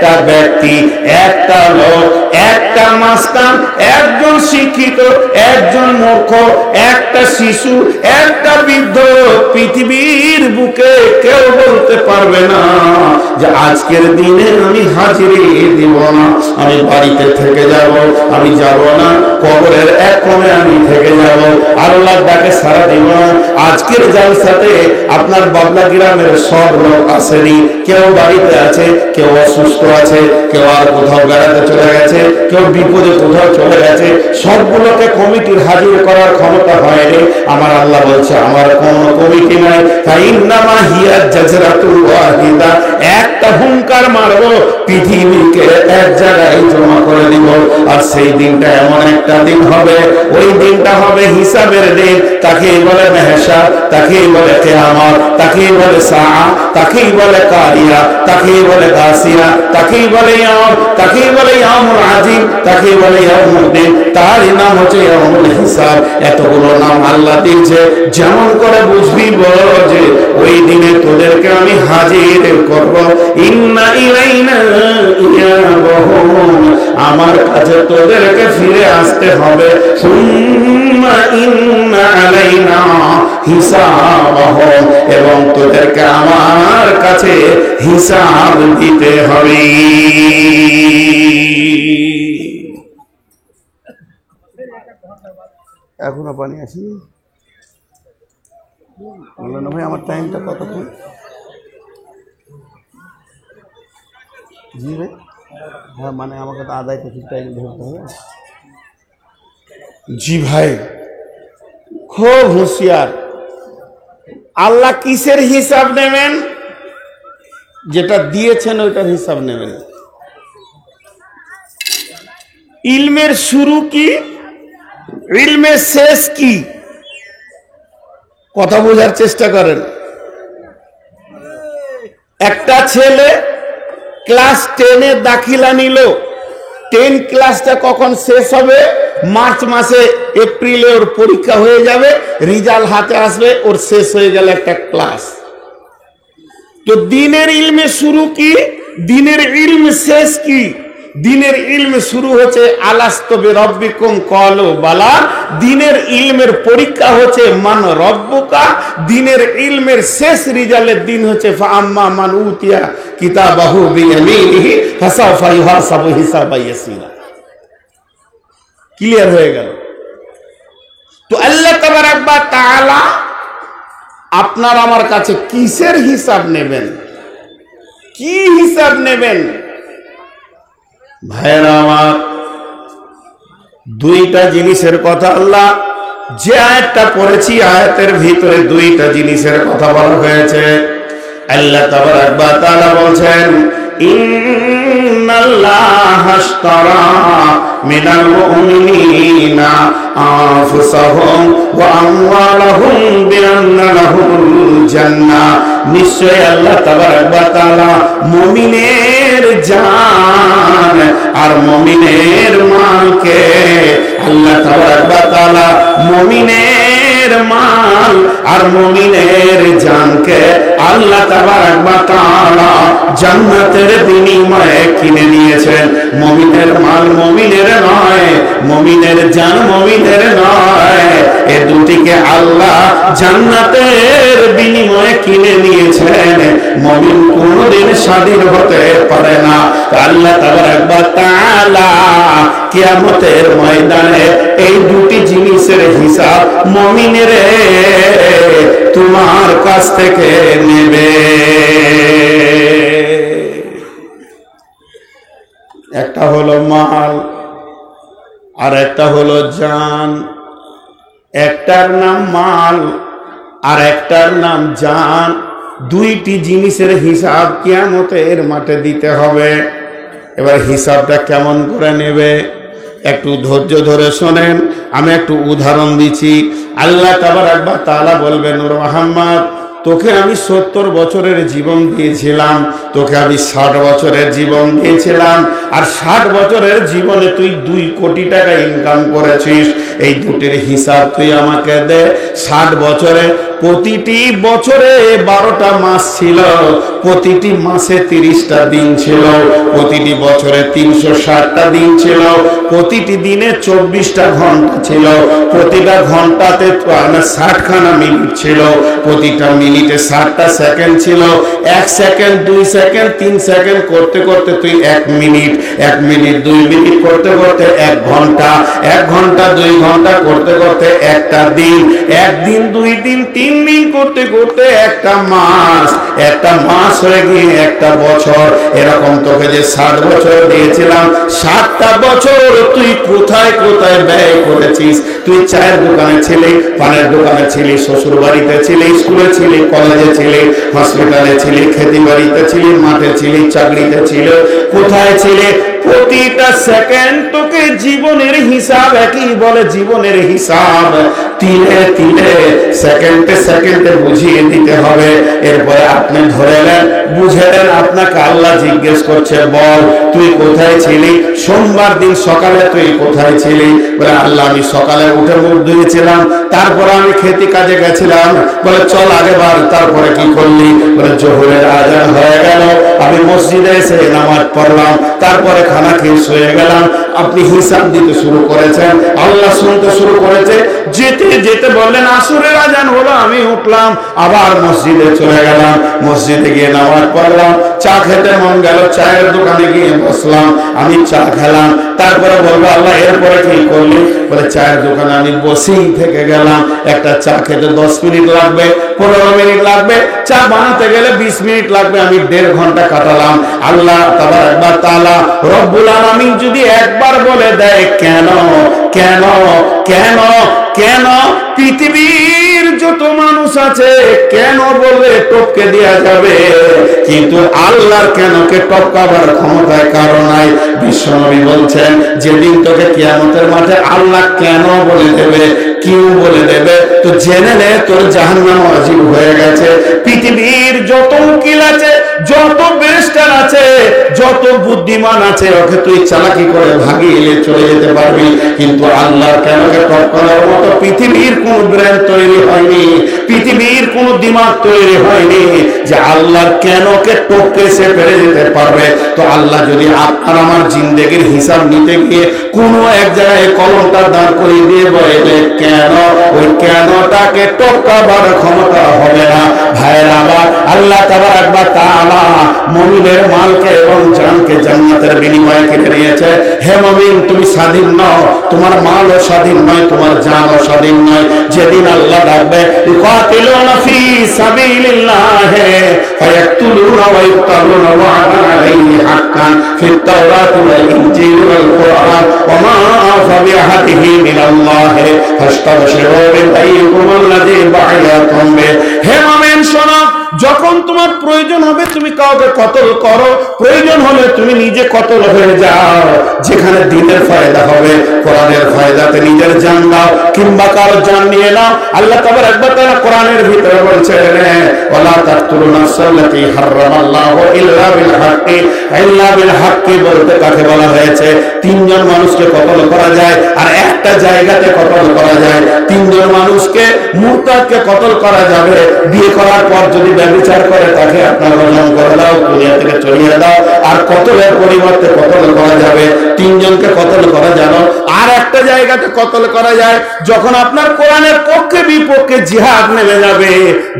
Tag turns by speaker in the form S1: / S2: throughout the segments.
S1: একটা ব্যক্তি, একটা লোক, একটা মাস্তান, একজন শিক্ষিত, একজন মূর্খ, একটা শিশু, একটা বৃদ্ধ, পৃথিবীর বুকে কেউ বলতে পারবে না যে আজকের দিনে আমি হাজিরি দিব না, আমি বাড়িতে থেকে যাব, আমি যাব না, কবরের এক কোণে আমি থেকে যাব, আল্লাহর ডাকে সাড়া দিব না। আজকের জালসাতে আপনার বাবলা গ্রামের সব লোক আসেনি, কেউ বাড়িতে আছে, কেউ অসুস্থ আছে, কেউ আর কোথাও বেড়াতে চলে গেছে, কেউ বিপদে কোথাও চলে গেছে, সবগুলোকে কমিটির হাজির করার ক্ষমতা হয়নি। আমার আল্লাহ বলছে আমার কোনো কমিটি নাই, ফাইন্নামা হিয়া জাজরাতুল ওয়াহিদা, একটা হুঙ্কার মারবো, পৃথিবীকে এক জায়গায় জমা করে দিব। আর সেই দিনটা এমন একটা দিন হবে, ওই দিনটা হবে হিসাবের দিন। তাকেই বলে মেহশার, তাকেই বলে কিয়ামত, তাকেই বলে সাআ, তাকেই বলে কারিয়া, তাকেই বলে গাসিয়া, তাকেই বলে ইয়াম, তাকেই বলে ইয়ামুল আজিম, তাকেই বলে ইয়ামুদ্দিন, তারই নাম হচ্ছে ইয়ামুল হিসাব। এতগুলো নাম আল্লাহ দিয়েছে, যেমন করে বুঝবি বল যে ওই দিনে তোদেরকে আমি হাজির করব। ইন্না ইলাইনা ইয়াবহুম, আমার কাছে তোদেরকে ফিরে আসতে হবে। সুম্মা ইন্না আলাইনা হিসাবাহুম, এবং তোদেরকে আমার কাছে হিসাব দিতে হবে। এখনো পানি আসেনি না ভাই, আমার টাইমটা কতক্ষণ? জি ভাই, হ্যাঁ মানে আমাকে তো আদায় তো ঠিক টাইম ধরতে হবে। জি ভাই, খুব হুঁশিয়ার। আল্লাহ কিসের হিসাব নেবেন? যেটা দিয়েছেন ওইটার হিসাব নেবেন। ইলমের শুরু কি, ইলমের শেষ কি, কথা বোঝার চেষ্টা করেন। একটা ছেলে ক্লাস 10-এ দাখিলা নিল, 10 ক্লাসটা কখন শেষ হবে? মার্চ মাসে, এপ্রিলে ওর পরীক্ষা হয়ে যাবে, রেজাল্ট হাতে আসবে, ওর শেষ হয়ে গেল একটা ক্লাস। তো দিনের ইলমে শুরু কি, দিনের ইলম শেষ কি? দিনের ইলম শুরু হচ্ছে আলাস্তু বিরাব্বিকুম ক্বালু বালা, দিনের ইলমের পরীক্ষা হচ্ছে মান রব্বুকা, দিনের ইলমের শেষ রেজাল্টের দিন হচ্ছে ফাআম্মা মান উতিয়া কিতাবাহু বিয়ামিনিহি ফাসাউফা ইউহাসাবু হিসাবান ইয়াসীরা। ক্লিয়ার হয়ে গেল? তো আল্লাহ তাবারাক ওয়া তাআলা আপনার আমার কাছে কিসের হিসাব নেবেন, কি হিসাব নেবেন? ভাইরা আমার, দুইটা জিনিসের কথা আল্লাহ যে আয়াতটা পড়েছি, আয়াতের ভিতরে দুইটা জিনিসের কথা বলা হয়েছে। আল্লাহ তাবারাক ওয়া তাআলা বলছেন ইন্নাল্লাহা আশতারা মিনাল মুমিনিনা আনফুসাহুম ওয়া আমওয়ালাহুম বিআন্না লাহুমুল জান্নাহ, নিশ্চয় আল্লাহ তাবারাক ওয়া তাআলা মুমিনের জান আর মুমিনের মালকে, আল্লাহ তাবারাক ওয়া তাআলা মুমিনের মাল আর মুমিনের জানকে আল্লাহ তাবারাক ওয়া তাআলা জান্নাতের বিনিময়ে কিনে নিয়েছেন। মুমিনের মাল মুমিনের নয়, মুমিনের জান মুমিনের নয়, এ দুটিকে আল্লাহ জান্নাতের বিনিময়ে কিনে নিয়েছেন। মুমিন কোনদিন স্বাধীন হতে পারে না। আল্লাহ তাবারাক ওয়া তাআলা কিয়ামতের ময়দানে এই দুটি জিনিসের হিসাব মুমিনের তোমার কাছ থেকে নেবে। একটা হলো মাল আর একটা হলো জান। একটার নাম মাল আর একটার নাম জান। দুইটি জিনিসের হিসাব কিয়ামতের মাঠে দিতে হবে। এবার হিসাবটা কেমন করে নেবে একটু ধৈর্য ধরে শোনেন, আমি একটু উদাহরণ দিচ্ছি। আল্লাহ তাবারাক ওয়া তাআলা বলবেন, নূর মুহাম্মদ, তোকে আমি 70 বছরের জীবন দিয়েছিলাম, তোকে আমি 60 বছরের জীবন দিয়েছিলাম, আর 60 বছরের জীবনে তুই 2 কোটি টাকা ইনকাম করেছিস। এই দুটির হিসাব তুই আমাকে দে। 60 বছরে প্রতিটি বছরে 12টা মাস ছিল, প্রতিটি মাসে 30টা দিন ছিল, প্রতিটি বছরে 360টা দিন ছিল, প্রতিটি দিনে 24টা ঘন্টা ছিল, প্রতিটা ঘন্টাতে 60খানা মিনিট ছিল, প্রতিটা মিনিটে 60টা সেকেন্ড ছিল, 1 সেকেন্ড 2 সেকেন্ড 3 সেকেন্ড করতে করতে তুই 1 মিনিট, 1 মিনিট 2 মিনিট করতে করতে 1 ঘন্টা, 1 ঘন্টা 2 ঘন্টা করতে করতে একটা দিন, 1 দিন 2 দিন 3 দিন করতে করতে একটা মাস, একটা মাস হয়ে গিয়ে একটা বছর। এরকম তোকে যে 60 বছর দিয়েছিলাম, 60টা বছর তুই কোথায় কোথায় ব্যয় করেছিস? তুই চায়ের দোকানে ছিলি, পানের দোকানে ছিলি, শ্বশুর বাড়িতে ছিলি, স্কুলে ছিলি, কলেজে ছিলি, হসপিটালে ছিলি, খেতি বাড়িতে ছিলি, মাঠে ছিলি, চাকরিতে ছিল, কোথায় ছিলে? প্রতিটা সেকেন্ড তোকে জীবনের হিসাব, একই বলে জীবনের হিসাব, তিলে তিলে সেকেন্ডে সেকেন্ডে বুঝিয়ে দিতে হবে। এরপরে আপনি ধরে নেন, বুঝে নেন, আপনাকে আল্লাহ জিজ্ঞেস করছে, বল তুই কোথায় ছিলি? সোমবার দিন সকালে তুই কোথায় ছিলি? বলে আল্লাহ আমি সকালে উঠে মুখ ধুয়েছিলাম, তারপরে আমি খেতে কাজে গেছিলাম। বলে চল আগেবার, তারপরে কি করলি? বলে জোহরের আজান হয়ে গেল, আমি মসজিদে এসে নামাজ পড়লাম, তারপরে খানা খেয়ে শুয়ে গেলাম। আপনি হিসাব দিতে শুরু করেছেন, আল্লাহ শুনতে শুরু করেছে। যেতে যেতে বললেন আসরের আজান হলো, আমি উঠলাম, আবার মসজিদে চলে গেলাম, মসজিদে গিয়ে নামাজ পড়লাম, চা খেতে মন গেল, চায়ের দোকানে গিয়ে বসলাম, আমি চা খেলাম। তারপরে বলবো আল্লাহ এরপরে কি করলি? বলে চায়ের দোকানে আমি বসেই থেকে গেলাম, একটা চা খেতে 10 মিনিট লাগবে, 15 মিনিট লাগবে, চা বানাতে গেলে 20 মিনিট লাগবে, আমি 1.5 ঘন্টা কাটালাম। আল্লাহ তাআলা রব্বুল আলামিন যদি একবার বলে দেয় কেন কেন কেন কেন, পৃথিবীর যত মানুষ আছে কেন বলে টপকে দেয়া যাবে, কিন্তু আল্লাহর কেনকে টপকাবার ক্ষমতায় কারো নাই। বিশ্বনবী বলছেন যেদিন তোকে কিয়ামতের মাঠে আল্লাহ কেন বলে দেবে, কিউ বলে দেবে, তো জেনে নে তোর জাহান্নাম ওয়াজিব হয়ে গেছে। পৃথিবীর যত উকিল আছে, যত ব্যারিস্টার আছে, যত বুদ্ধিমান আছে, ওকে তুই চালাকি করে ভাগিয়ে চলে যেতে পারবি, কিন্তু আল্লাহর কেনকে টপকানোর মতো পৃথিবীর কোন ব্রেন তৈরি হয়নি, পৃথিবীর কোন দিমাগ তৈরি হয়নি যে আল্লাহর কেনকে টপকে সে পেরে যেতে পারবে। তো আল্লাহ যদি আপনার আমার জিন্দেগির হিসাব নিতে গিয়ে কোনো এক জায়গায় কলমটা দাঁড় করিয়ে দিয়ে বলে কেন, ওই কেনটাকে টপকাবার ক্ষমতা হবে না। ভাইয়ের আবার আল্লাহ তাআলা মুমিনের মালকে এবং জানকে জান্নাতের বিনিময়ে কিনে নিয়েছে। হে মুমিন, তুমি স্বাধীন নও, তোমার মালও স্বাধীন নয়, তোমার জানও স্বাধীন নয়। যেদিন আল্লাহ ডাকবে ইকাতিলুনা ফি সাবিলিল্লাহ ফায়াকতুলুনা ওয়া ইউক্তালুনা ওয়া'দান আলাইহি হাক্কান ফিত তাওরাতি ওয়াল ইনজিল ওয়াল কুরআন ওয়া মা ফাবিআহাদিহি মিনাল্লাহ ফাস্তাবশিরু বিতাইয়িকুমুল্লাযী বা'য়াতুম বিহি। হে মুমিন শোনো, যখন তোমার প্রয়োজন হবে তুমি কাউকে কতল করো, প্রয়োজন হলে তুমি নিজে কতল হয়ে যাও। যেখানে দ্বীনের ফায়দা হবে, কোরআনের ফায়দাতে নিজের জান দাও, কিংবা কারো জান নিয়ে নাও। আল্লাহ তাআলা কোরআনের ভিতরে বলছেন ওয়ালা তাকতুলু নাফসাল্লাতী হারামাল্লাহু ইল্লা বিল হাক্কি বলতে কাকে বলা হয়েছে? 3 জন মানুষকে কতল করা যায়, আর একটা জায়গাতে কতল করা যায়। 3 জন মানুষকে মুরতাদকে কতল করা যাবে, বিয়ে করার পর যদি ব্যভিচার করে তাকে আপনার রজম করে দাও, দুনিয়া থেকে চলিয়ে দাও। আর কতলের পরিবর্তে কতল করা যাবে 3 জনকে কতল করা যাবে। আর একটা জায়গাতে কতল করা যায় যখন আপনার কোরআনের পক্ষে বিপক্ষে জিহাদ নেমে যাবে,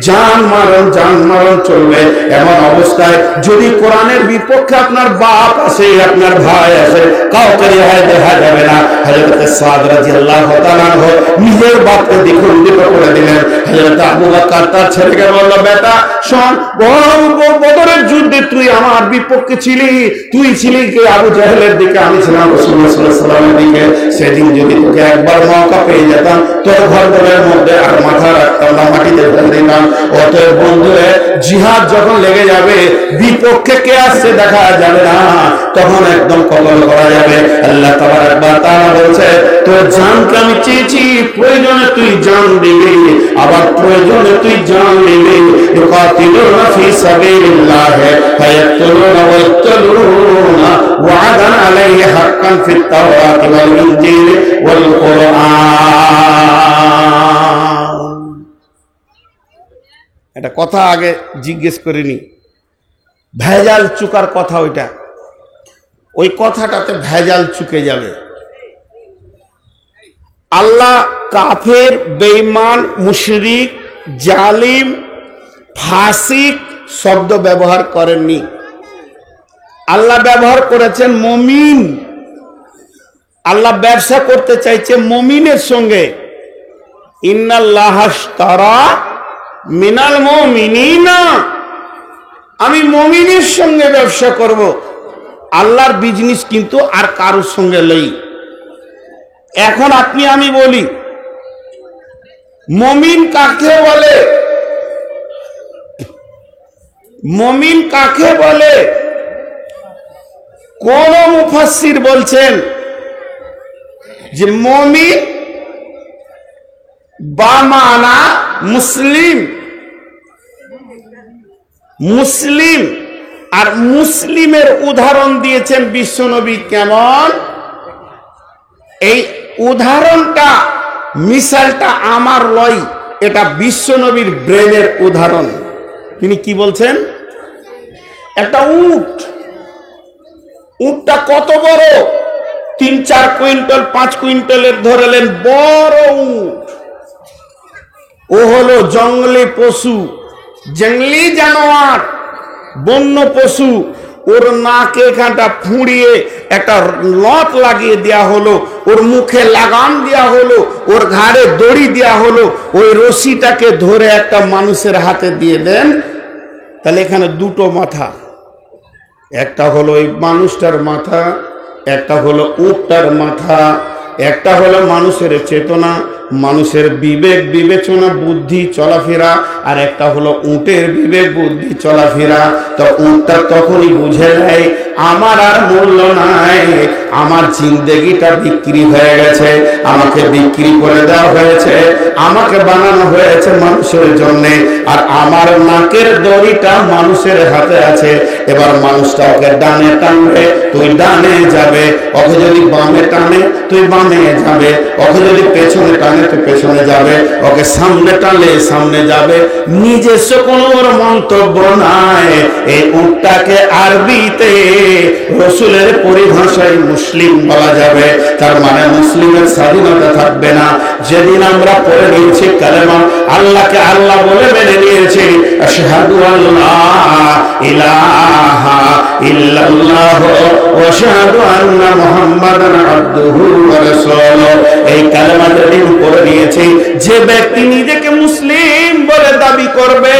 S1: জান মারণ চলবে। এমন অবস্থায় যদি কোরআনের বিপক্ষে আপনার বাপ আসে, আপনার ভাই আসে, কাউকে রেহাই দেখা যাবে না। হযরত সাদ রাদিয়াল্লাহু তাআলা নিজের বাপকে দ্বিখণ্ডিত করে দিলেন। হযরত আবু বকর তার ছেলেকে বলল, বেটা শোন, বদরের যুদ্ধে তুই আমার বিপক্ষে ছিলি, তুই ছিলি কি আবু জাহেলের দিকে, আমি ছিলাম রাসূলুল্লাহ সাল্লাল্লাহু আলাইহি ওয়াসাল্লামের দিকে। সেদিন যদি তোকে একবার মৌকা পেয়ে যেতাম, তোর ঘরের মধ্যে আর মাথা রাখতাম না, মাটিতে ফেলে দিতাম। অতএব বন্ধুরে, জিহাদ যখন লেগে যাবে, বিপক্ষে কে আসছে দেখা যাবে না, তখন একদম কতল করা যাবে। আল্লাহ তাআলা বলছে তোর জানকে আমি চেয়েছি, প্রয়োজনে তুই জান দিবি, আবার প্রয়োজনে তুই জান দিবি। ইউকাতিলুনা ফি সাবিলিল্লাহ ফায়াকতুলুনা ওয়া ইয়াকতুলুনা ওয়া'দান আলাইহি হাক্কান ফিত তাওরাতি ওয়াল ইনজিল ওয়াল কুরআন। একটা কথা আগে জিজ্ঞেস করিনি, ভেজাল চুকার কথা, ওই কথাটাতে ভেজাল চুকে যাবে। আল্লাহ কাফের, বেঈমান, মুশরিক, জালিম, ফাসিক শব্দ ব্যবহার করেননি। আল্লাহ ব্যবহার করেছেন মুমিন। আল্লাহ ব্যবসা করতে চাইছে মুমিনের সঙ্গে। ইন্নাল্লাহাশতারা মিনাল মুমিনিনা, আমি মুমিনের সঙ্গে ব্যবসা করব। আল্লাহর বিজনেস কিন্তু আর কারোর সঙ্গে নেই। এখন আপনি আমি বলি, মুমিন কাকে বলে? মুমিন কাকে বলে? কোন মুফাসসির বলছেন যে মুমিন বা মানা মুসলিম। মুসলিম আর মুসলিমের উদাহরণ দিয়েছেন বিশ্বনবী। কেমন? এই উদাহরণটা, মিসালটা আমার লয়, এটা বিশ্বনবীর ব্রেনের উদাহরণ। তিনি কি বলছেন? একটা উট, উটটা কত বড়? 3-4 কুইন্টাল 5 কুইন্টালের ধরলেন বড় উট। ও হলো জঙ্গলি পশু, জঙ্গলি জানোয়ার, বন্য পশু। ওর নাকে এখানটা ফুঁড়িয়ে একটা লট লাগিয়ে দেয়া হলো, ওর মুখে লাগাম দেয়া হলো, ওর ঘাড়ে দড়ি দেয়া হলো। ওই রশিটাকে ধরে একটা মানুষের হাতে দিয়ে দেন, তাহলে এখানে দুটো মাথা, একটা হলো ওই মানুষটার মাথা, একটা হলো উটটার মাথা, একটা হলো মানুষের চেতনা, মানুষের বিবেক বিবেচনা বুদ্ধি চলাফেরা, আর একটা হলো উটের বিবেক বুদ্ধি চলাফেরা। তো উটটা তখনই বুঝে নেয় আমার আর মূল্য নাই, আমার জিন্দেগিটা বিক্রি হয়ে গেছে, আমাকে বিক্রি করে দেওয়া হয়েছে, আমাকে বানানো হয়েছে মানুষের জন্যে, আর আমার নাকের দড়িটা মানুষের হাতে আছে। এবার মানুষটা ওকে ডানে টানবে, তুই ডানে যাবে, ওকে যদি বামে টানে তুই বামে যাবে, ওকে যদি পেছনে টানে তুই পেছনে যাবে, ওকে সামনে টানলে সামনে যাবে। নিজস্ব কোনো মন্তব্য নাই। এই উটটাকে আরবিতে রসুলের পরিভাষায় মুসলিম বলা যাবে। তার মানে মুসলিমের স্বাধীনতা থাকবে না। যেদিন আমরা পড়ে নিয়েছি কালেমা, আল্লাহকে আল্লাহ বলে মেনে নিয়েছি, আশহাদু আল্লা ইলাহা ইল্লাল্লাহ ওয়া আশহাদু আন্না মুহাম্মাদান আবদুহু ওয়া রাসূলুহু, এই কালেমা যেদিন পড়ে নিয়েছি, যে ব্যক্তি নিজেকে মুসলিম বলে দাবি করবে,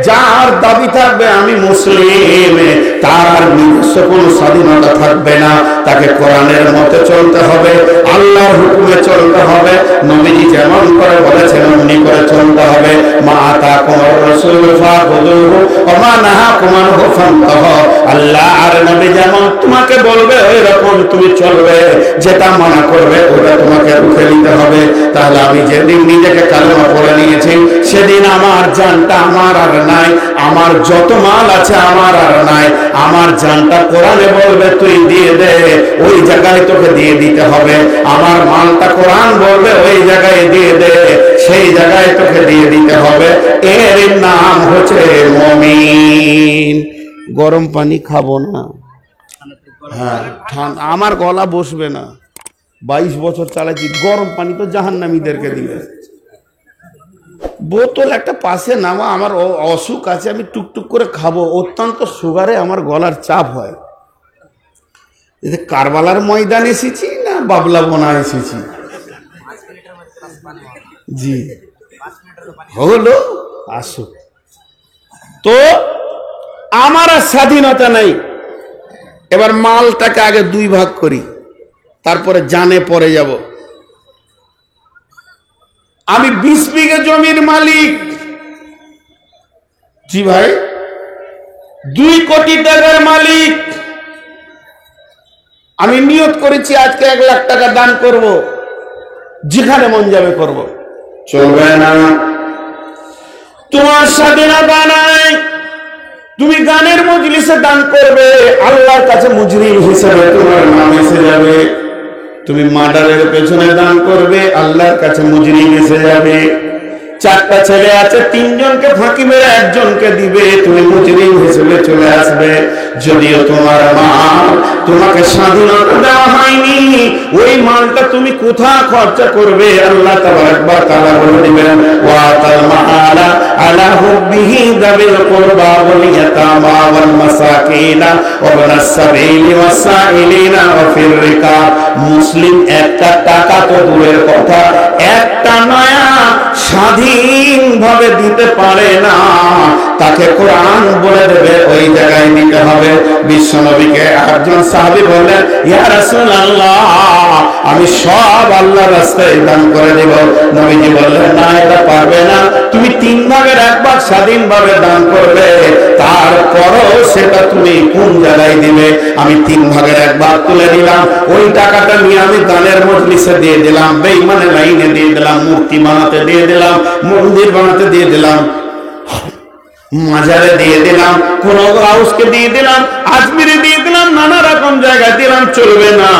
S1: যার দাবি থাকবে আমি মুসলিম, তার আর নিজস্ব কোনো স্বাধীনতা থাকবে না। তাকে কোরআনের মতে চলতে হবে, আল্লাহর হুকুমে চলতে হবে, নবীজি যেমন করে বলেছেন অমনি করে চলতে হবে। মা আতাকুমুর রাসূল ফাখুযুহু ওয়া মা নাহাকুম আনহু ফান্তাহু, আল্লাহ আর নবী যেমন তোমাকে বলবে ওই রকম তুমি চলবে, যেটা মানা করবে ওটা তোমাকে রুখে নিতে হবে। তাহলে আমি যেদিন নিজেকে কালেমা পড়ে নিয়েছি, সেদিন আমার জানটা আমার আর নাই, আমার যত মাল আছে আমার আর নাই। আমার জানটা কোরআনে বলবে তুই দিয়ে দে, ওই জায়গায় তোকে দিয়ে দিতে হবে। আমার মালটা কোরআন বলবে ওই জায়গায় দিয়ে দে, সেই জায়গায় তোকে দিয়ে দিতে হবে। এর নাম হচ্ছে মুমিন। গরম পানি খাবো না, হ্যাঁ আমার গলা বসবে না। 22 বছর চালাচ্ছি, গরম পানি তো জাহান্নামীদেরকে দিবে। বোতল একটা পাশে নামা, আমার অসুখ আছে, আমি টুকটুক করে খাবো, অত্যন্ত সুগারে আমার গলার চাপ হয়। কারবালার ময়দান এসেছি না বাবলা বোনা এসেছি? জি হলো, আসুক। তো আমার আর স্বাধীনতা নাই। এবার মালটাকে আগে 2 ভাগ করি, তারপরে জানে পরে যাব। আমি 20 বিঘে জমির মালিক। জি ভাই, 2 কোটি টাকার মালিক। আমি নিয়ত করেছি আজকে 1 লাখ টাকা দান করব, যেখানে মন যাবে করব। চলবে না, তোমার স্বাধীনতা নাই। তুমি গানের মজলিসে দান করবে, আল্লাহর কাছে মুজরিম হিসেবে তোমার নাম এসে যাবে। তুমি মার্ডারের পেছনে দান করবে, আল্লাহর কাছে মুজরিম এসে যাবে। চারটা ছেলে আছে, তিনজনকে ফাঁকি মেরে একজনকে দিবে, তুমি মুজরিম হিসেবে চলে আসবে। যদিও তোমার মাল, তোমাকে স্বাধীনতা দেওয়া হয়নি, ওই মালটা তুমি কোথায় খরচা করবে আল্লাহ তাবারক ওয়া তাআলা বলে দিবেন, ওয়া তাল মাআলা আলা হুব্বিহি যাবিল কুরবা ওয়াল ইয়াতামা ওয়াল মাসাকিনা ওয়া ইবনাস সাবিলি ওয়াস সাইলিনা ওয়া ফির রিকাব। মুসলিম একটা টাকা তো দূরের কথা, একটা নয়া স্বাধীনভাবে দিতে পারে না, তাকে কোরআন বলে দেবে ওই জায়গায় দিতে হবে। বিশ্বনবীকে একজন সাহাবী বললেন, ইয়া রাসূলুল্লাহ, আমি সব আল্লাহর রাস্তায় দান করে দেব। নবীজি বললেন, না, এটা পারবে না, তুমি 3 ভাগের 1 ভাগ স্বাধীনভাবে দান করবে, তারপরও সেটা তুমি কোন জায়গায় দিবে? আমি 3 ভাগের 1 ভাগ তুলে দিলাম, ওই টাকাটা নিয়ে আমি দানের মজলিসে দিয়ে দিলাম, বেঈমানের লাইনে দিয়ে দিলাম, মূর্তি বানাতে দিয়ে দিলাম, মন্দির বানাতে দিয়ে দিলাম, মাজারে দিয়ে দিলাম, কোন হাউসকে দিয়ে দিলাম, আজমিরে দিয়ে দিলাম, নানা রকম জায়গায় দিলাম, চলবে না।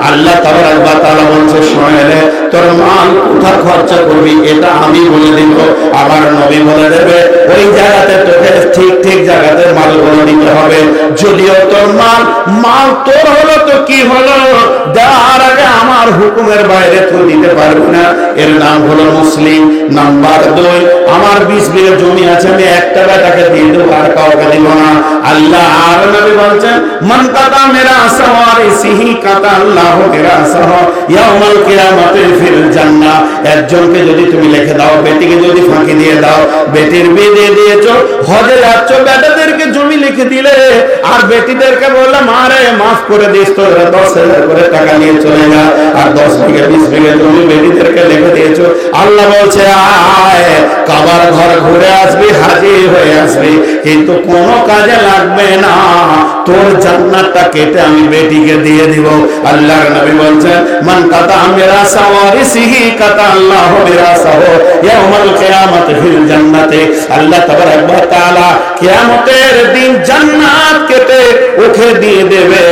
S1: আল্লাহ তাবারক ওয়া তাআলা বলছে, শোনে, তোর মাল কোথায় খরচা করবি এটা আমি বলে দিব। আবার নবী বলে দেবে ওই জায়গাতে তোকে ঠিক ঠিক জায়গাতে মালগুলো দিতে হবে। যদিও তোর মাল তোর হলো তো কি হলো, দেওয়ার আগে আমার হুকুমের বাইরে তো দিতে পারবি না, এর নাম হলো মুসলিম। নাম্বার 2, আমার 20 বিঘা জমি আছে, আমি একটা বেটাকে দিয়ে দেবো, আর কাউকে দিব না। আল্লাহ আর নবী বলছেন, মান কাতা মেরা সাওয়ারিসিহি কাতা আল্লাহু মিরাসাহ ইয়াউমাল কিয়ামাতি ফিল জান্নাহ। একজনকে যদি তুমি লিখে দাও, বেটিকে যদি ফাঁকি দিয়ে দাও, বেটির বিয়ে দিয়ে দিয়েছো, হজে যাচ্ছ, বেটাদেরকে জমি লিখে দিলে, আর বেটিদেরকে বললে মারে মাফ করে দিস, তো 10,000 করে টাকা নিয়ে চলে যা, আর 10 বিঘা 20 বিঘা জমি বেটিদেরকে লিখে দিয়েছো। আল্লাহ বলছে, আয় কাবার ঘর ঘুরে আসবি, হাজির হয়ে আসবি, কিন্তু কোনো কাজে লাগবে না, তোর জান্নাতটা কেটে আমি বেটিকে দিয়ে দিব। আল্লাহর নবী বলছেন, মান কাতা মিরাসা ওয়ারিসিহি কাতা আল্লাহু মিরাসাহু ইয়াউমাল কিয়ামাতি ফিল জান্নাতি। আল্লাহ তাবারক ওয়া তাআলা কিয়ামতের দিন জান্নাত কেটে ওকে দিয়ে দেবে।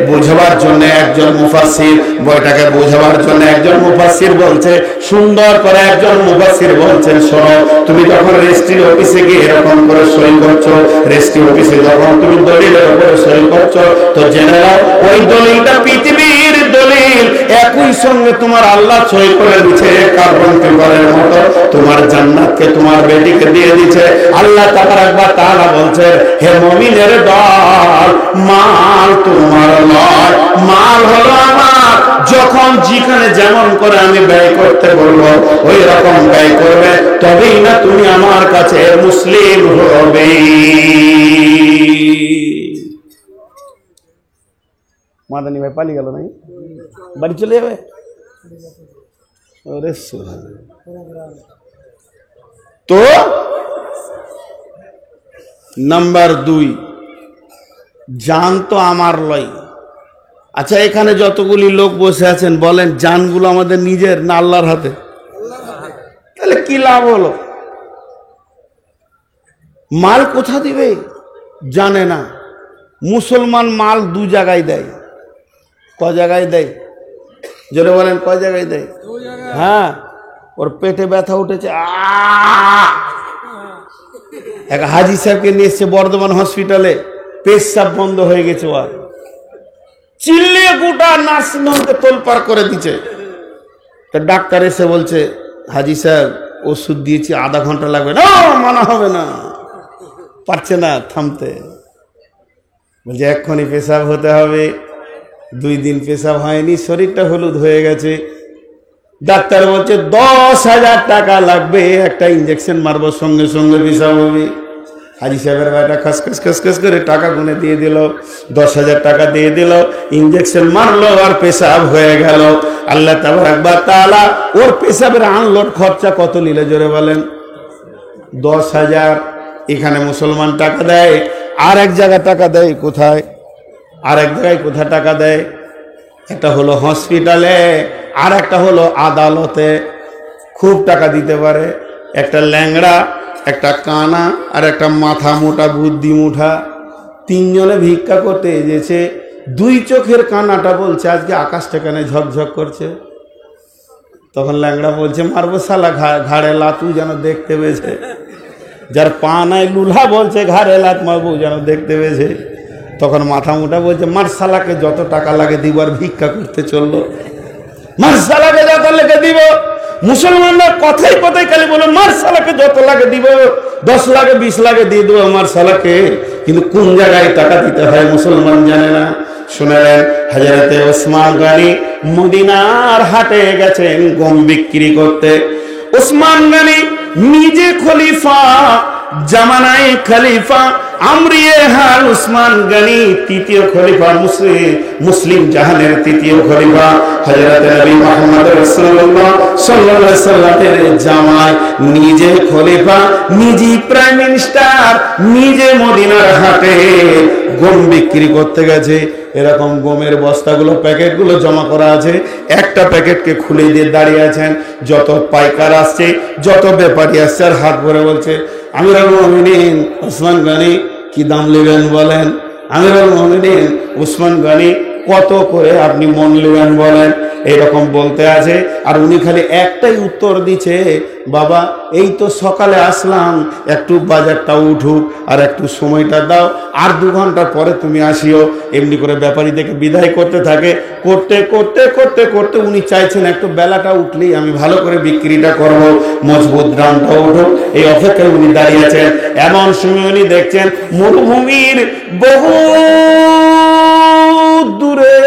S1: বুঝাবার জন্য একজন মুফাসসির, বইটাকে বুঝাবার জন্য একজন মুফাসসির বলছে, সুন্দর করে একজন মুফাসসির বলছেন, শোনো, তুমি যখন রেজিস্ট্রি অফিসে গিয়ে এরকম করে সই করছো, রেজিস্ট্রি অফিসে যখন তুমি দলিলের উপরে সই করছো, তো জেনে নাও ওই দলিলটা পৃথিবীর দলিল, একই সঙ্গে তোমার আল্লাহ সই করে দিচ্ছে কার্বন পেপারের মতো, তোমার জান্নাতকে তোমার বেটিকে দিয়ে দিচ্ছে। আল্লাহ তাবারক ওয়া তাআলা বলছে, হে মুমিনের দল, মাল তোমার নয়, মাল হলো আমার। যখন যেখানে যেমন করে আমি ব্যয় করতে বলবো ওই রকম ব্যয় করবে, তবেই না তুমি আমার কাছে মুসলিম হবে। মাদানি ভাই পালিয়ে গেল নাই, বাড়ি চলে যাবে। তো নাম্বার 2, জান তো আমার লয়। আচ্ছা, এখানে যতগুলি লোক বসে আছেন, বলেন জানগুলো আমাদের নিজের না আল্লাহর হাতে? তাহলে কি লাভ হলো? মাল কোথা দিবে জানে না। মুসলমান মাল 2 জায়গায় দেয়। ক জায়গায় দেয়? জোরে বলেন, ক জায়গায় দেয়? হ্যাঁ, ওর পেটে ব্যথা উঠেছে, এক হাজি সাহেবকে নিয়ে এসছে বর্ধমান হসপিটালে, পেশাব বন্ধ হয়ে গেছে, আর চিল্লিয়ে গোটা নার্সিংহোমকে তোলপাড় করে দিচ্ছে। তো ডাক্তার এসে বলছে, হাজি সাহেব ওষুধ দিয়েছি, আধা ঘন্টা লাগবে। না, মানা হবে না, পারছে না থামতে। বলছে এক্ষুনি পেশাব হতে হবে। 2 দিন পেশাব হয়নি, শরীরটা হলুদ হয়ে গেছে। ডাক্তার বলছে 10,000 টাকা লাগবে, একটা ইঞ্জেকশন মারবো, সঙ্গে সঙ্গে পেশাব হবে। হাজি সাহেবের ভাইটা খসখস খসখস করে টাকা গুনে দিয়ে দিল, 10,000 টাকা দিয়ে দিল, ইঞ্জেকশন মারলো, আর পেশাব হয়ে গেল। আল্লাহ তাবারক ওয়া তাআলা ওর পেশাবের আনলোড খরচা কত নিল জোরে বলেন? 10,000। এখানে মুসলমান টাকা দেয়, আর এক জায়গায় টাকা দেয় কোথায়? আর এক জায়গায় কোথায় টাকা দেয়? একটা হলো হসপিটালে, আর একটা হলো আদালতে। খুব টাকা দিতে পারে। একটা ল্যাংড়া, একটা কানা, আর একটা মাথা মোটা বুদ্ধি মুঠা, 3 জনে ভিক্ষা করতে এসেছে। 2 চোখের কানাটা বলছে আজকে আকাশটা কেন ঝকঝক করছে, তখন ল্যাংড়া বলছে মারবো শালা, ঘাড়ে লাতু যেন দেখতে পেয়েছে। যার পা নাই লুলা বলছে ঘাড়ে লাত মারবো যেন দেখতে পেয়েছে। তখন মাথা মোটা বলছে মার শালাকে যত টাকা লাগে দিব, আর ভিক্ষা করতে চললো। মার শালাকে যত লেগে দিব। মুসলমানরা কথাই কথাই খালি বলে মার শালাকে যত লাগে দিব, 10 লাখে 20 লাখে দিয়ে দেবো আমার শালাকে, কিন্তু কোন জায়গায় টাকা দিতে হয় মুসলমান জানে না। শুনেলেন হযরতে ওসমান গনি মদিনার হাটে গেছেন গম বিক্রি করতে। ওসমান গনি নিজে খলিফা, জামানায় খলিফা আমরিয়ে হাল উসমান গনি তৃতীয় খলিফা, মুসলিম জাহানের তৃতীয় খলিফা, হযরত নবী মুহাম্মদ রাসূলুল্লাহ সাল্লাল্লাহু আলাইহি সাল্লামের জামাই, নিজে খলিফা, নিজে প্রাইম মিনিস্টার, নিজে মদিনার হাটে গম বিক্রি করতে গেছে। এরকম গমের বস্তাগুলো, প্যাকেটগুলো জমা করা আছে। একটা প্যাকেটকে খুলে দিয়ে দাঁড়িয়ে আছেন। যত পাইকার আসছে, যত ব্যাপারী আসছে, আর হাত ভরে বলছে আমিরুল মুমিনিন ওসমান গনি কি দাম নেবেন বলেন, আমিরুল মুমিনিন ওসমান গনি কত করে আপনি মন নেবেন বলেন, এরকম বলতে আছে। আর উনি খালি একটাই উত্তর দিচ্ছে, বাবা এই তো সকালে আসলাম, একটু বাজারটা উঠুক আর একটু সময়টা দাও, আর 2 ঘন্টা পরে তুমি আসিও। এমনি করে ব্যাপারী দেখে বিদায় করতে থাকে। করতে করতে করতে করতে উনি চাইছেন একটু বেলাটা উঠলেই আমি ভালো করে বিক্রিটা করব, মজবুত দামটা উঠুক, এই অপেক্ষায় উনি দাঁড়িয়ে আছেন। এমন সময় উনি দেখছেন মরুভূমির বহু দূরে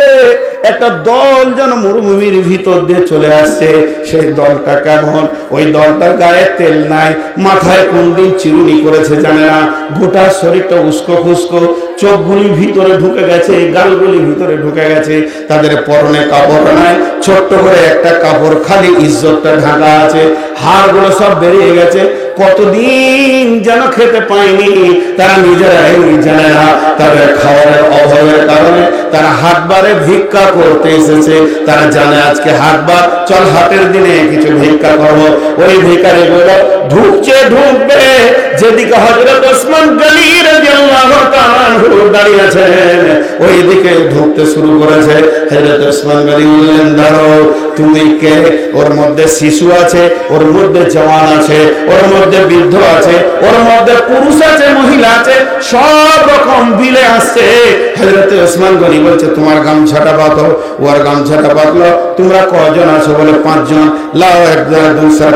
S1: একটা দল যেন মরুভূমির ভিতর দিয়ে চলে আসছে। সেই দলটা কেমন? ওই দলটার গায়ে তেল নাই, মাথায় কোন দিন চিরুনি করেছে জানে না, গোটা শরীরটা উস্কো খুস্কো, চোখগুলি ভিতরে ঢুকে গেছে, গালগুলি ভিতরে ঢুকে গেছে। তাদের পরনে কাপড় নাই, ছোট্ট করে একটা কাপড়, খালি ইজ্জতটা ঢাকা আছে, হাড়গুলো সব বেরিয়ে গেছে। কতদিন যেন খেতে পায়নি, তারা নিজেরাই জানে না। তাদের খাবারের অভাবের কারণে তারা হাটবারে ভিক্ষা করতে এসেছে। তারা জানে আজকে হাটবার, চল হাটের দিনে কিছু ভিক্ষা করবো। ওই ভিখারি গুলো ঢুকবে যেদিকে হযরত ওসমান গনি রাদিয়াল্লাহু তাআলা দাঁড়িয়ে আছেন, ওই দিকে ঢুকতে শুরু করেছে। হযরত ওসমান গনি বললেন দাঁড়াও, তুমি কে? ওর মধ্যে শিশু আছে, ওর মধ্যে জওয়ান আছে, ওর মধ্যে বৃদ্ধ আছে, ওর মধ্যে পুরুষ আছে, মহিলা আছে, সব রকম বিলে আসছে। হযরত ওসমান গনি বলছে তোমার গামছাটা বাঁধো। ওর গামছাটা বাঁধলো। তোমরা কয়জন আছো? বলে 5 জন। লাও 1 2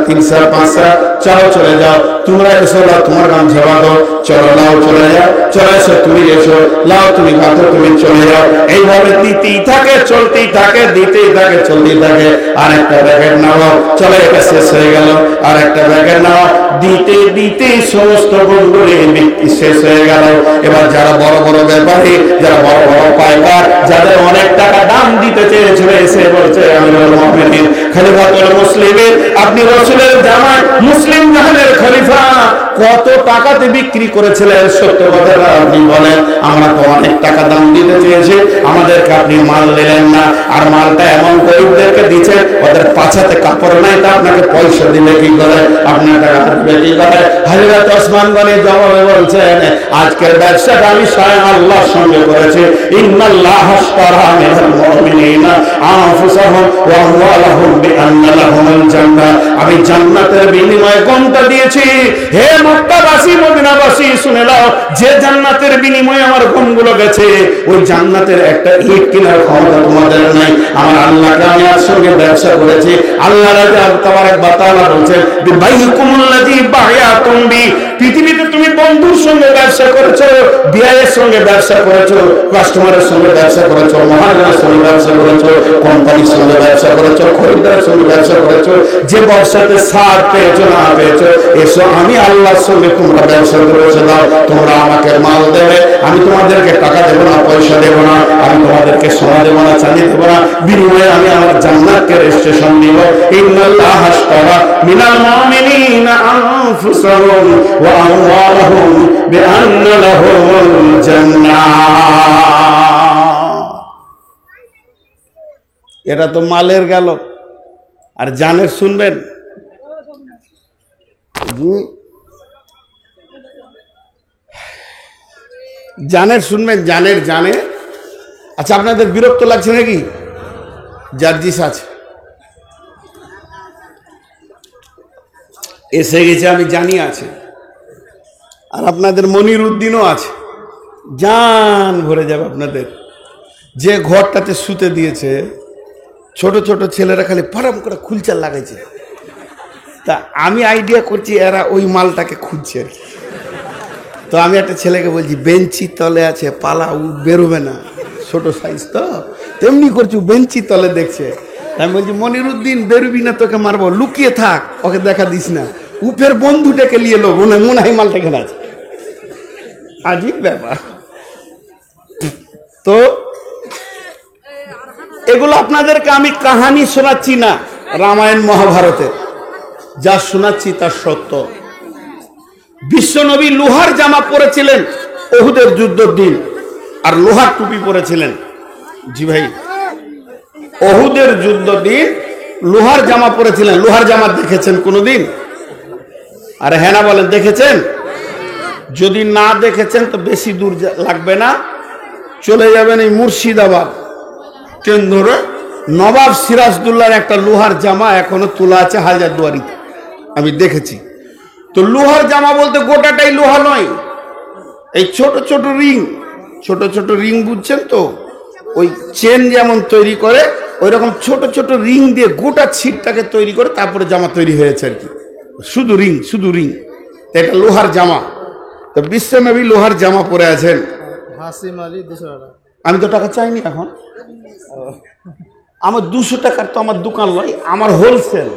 S1: 3 4 5 চলো চলে যাও। তোমরা এসো, লাও তোমার গামছা বাঁধো, চলো লাও চলে যাও, চলে এসো তুমি এসো, লাও তুমি বাঁধো, তুমি চলে যাও। এইভাবে দিতেই থাকে, চলতেই থাকে, দিতেই থাকে, চলতেই থাকে। আর একটা ব্যাগের নাও, চলো এটা শেষ হয়ে গেল, আর একটা ব্যাগের নাও, দিতে দিতে সমস্ত গন্ডরে বিক্রি শেষ হয়ে গেল। এবার যারা বড় বড় ব্যাপারী, যারা বড় বড় পাইকার, যাদের অনেক টাকা দাম দিতে চেয়েছিল, এসে বলছে আমিরুল মুমিনিন খলিফাতুল মুসলিমিন, আপনি রাসূলের জামাই, মুসলিম জাহানের খলিফা, কত টাকাতে বিক্রি করেছিলেন সত্য কথাটা আপনি বলেন। আমরা তো অনেক টাকা দাম দিতে চেয়েছি, আমাদেরকে আপনি মাল দিলেন না, আর মালটা এমন গরিবদেরকে দিচ্ছে, ওদের পাছাতে কাপড় নাই, তা আপনাকে পয়সা দিলে কি করে, আপনার টাকা দিবে কি করে? হযরত ওসমান গনি জবাবে বলছেন আজকের ব্যবসাটা আমি স্বয়ং আল্লাহর সঙ্গে করেছি। ইন্নাল্লাহ আশতারা মিনাল মুমিনিনা আনফুসাহুম ওয়া আমওয়ালাহুম বিআন্না লাহুমুল জান্নাহ, আমি জান্নাতের বিনিময়ে গমটা দিয়েছি। হে মক্কাবাসী, মদিনাবাসী শুনে নাও, যে জান্নাতের বিনিময়ে আমার গমগুলো গেছে, ওই জান্নাতের একটা ইট কেনার ক্ষমতা তোমাদের নাই। আমার আল্লাহকে আমি আর সঙ্গে ব্যবসা করেছি। আল্লাহ তাবারাক ওয়া তাআলা বলেন বিবাইকুমুল্লাযী বায়াতুম বি, পৃথিবীতে তুমি বন্ধুর সঙ্গে ব্যবসা করেছো, বিআইয়ের সঙ্গে ব্যবসা করেছো, কাস্টমারের সঙ্গে ব্যবসা করেছো, মহাজনের সঙ্গে ব্যবসা করেছো, কোম্পানির সঙ্গে ব্যবসা করেছো, খরিদ্দারের সঙ্গে ব্যবসা করেছো। যে ব্যবসাতে সার পেয়েছো না পেয়েছো, এসো আমি আল্লাহর সঙ্গে তোমরা ব্যবসা করেছো, দাও তোমরা আমাকে মাল দেবে, আমি তোমাদেরকে টাকা দেবো না, পয়সা দেবো না, আমি তোমাদেরকে সোনা দেবো না, চাঁদি দেবো না, বিনিময়ে আমি আমার জান্নাতকে রেজিস্ট্রেশন দিব। ইন্নাল্লাহ আশতারা মিনাল মুমিনিনা আনফুসাহুম ওয়া আমওয়ালাহুম বিআন্না লাহুমুল জান্নাহ। এটা তো মালের গেল, আর জানের শুনবেন জানের শুনবেন, জানের জানে। আচ্ছা আপনাদের বিরক্ত লাগছে নাকি? জার্জিস আছে, এসে গেছে আমি জানি আছে, আর আপনাদের মনির উদ্দিনও আছে, জান ভরে যাবে আপনাদের। যে ঘরটাতে শুতে দিয়েছে ছোট ছোট ছেলেরা খালি ফারাম করে খুলচাল লাগাইছে, তা আমি আইডিয়া করছি এরা ওই মালটাকে খুঁজছে আর কি। তো আমি একটা ছেলেকে বলছি বেঞ্চি তলে আছে পালা, ও বেরোবে না, ছোট সাইজ তো, তেমনি করছি বেঞ্চি তলে দেখছে। আমি বলছি মনির উদ্দিন বেরোবি না, তোকে মারবো, লুকিয়ে থাক, ওকে দেখা দিস না। উপের বন্ধুটাকে নিয়ে লো, মনে হয় মালটা এখানে আছে। আজীব ব্যাপার। তো এগুলো আপনাদেরকে আমি কাহানি শোনাচ্ছি না, রামায়ণ মহাভারতের যা শোনাচ্ছি তার সত্য। বিশ্বনবী লোহার জামা পরেছিলেন উহুদের যুদ্ধের দিন, আর লোহার টুপি পরেছিলেন। জি ভাই, উহুদের যুদ্ধ দিন লোহার জামা পরেছিলেন। লোহার জামা দেখেছেন কোনোদিন? আরে হ্যাঁ না বলেন, দেখেছেন? যদি না দেখেছেন তো বেশি দূর লাগবে না, চলে যাবেন এই মুর্শিদাবাদ ট্রেন ধরে, নবাব সিরাজদৌল্লার একটা লোহার জামা এখনো তোলা আছে হাজারদুয়ারিতে, আমি দেখেছি। তো লোহার জামা বলতে গোটাটাই লোহা নয়, এই ছোট ছোট রিং, ছোট ছোট রিং বুঝছেন তো, ওই চেন যেমন তৈরি করে ওই রকম ছোট ছোট রিং দিয়ে গোটা ছিটটাকে তৈরি করে তারপরে জামা তৈরি হয়েছে আর কি। শুধু রিং, শুধু রিং, এটা লোহার জামা। তো বিশ্বনবী লোহার জামা পরে আছেন। আমি তো টাকা চাইনি এখন, আমার 200 টাকার তো আমার দোকান নয়, আমার হোলসেল,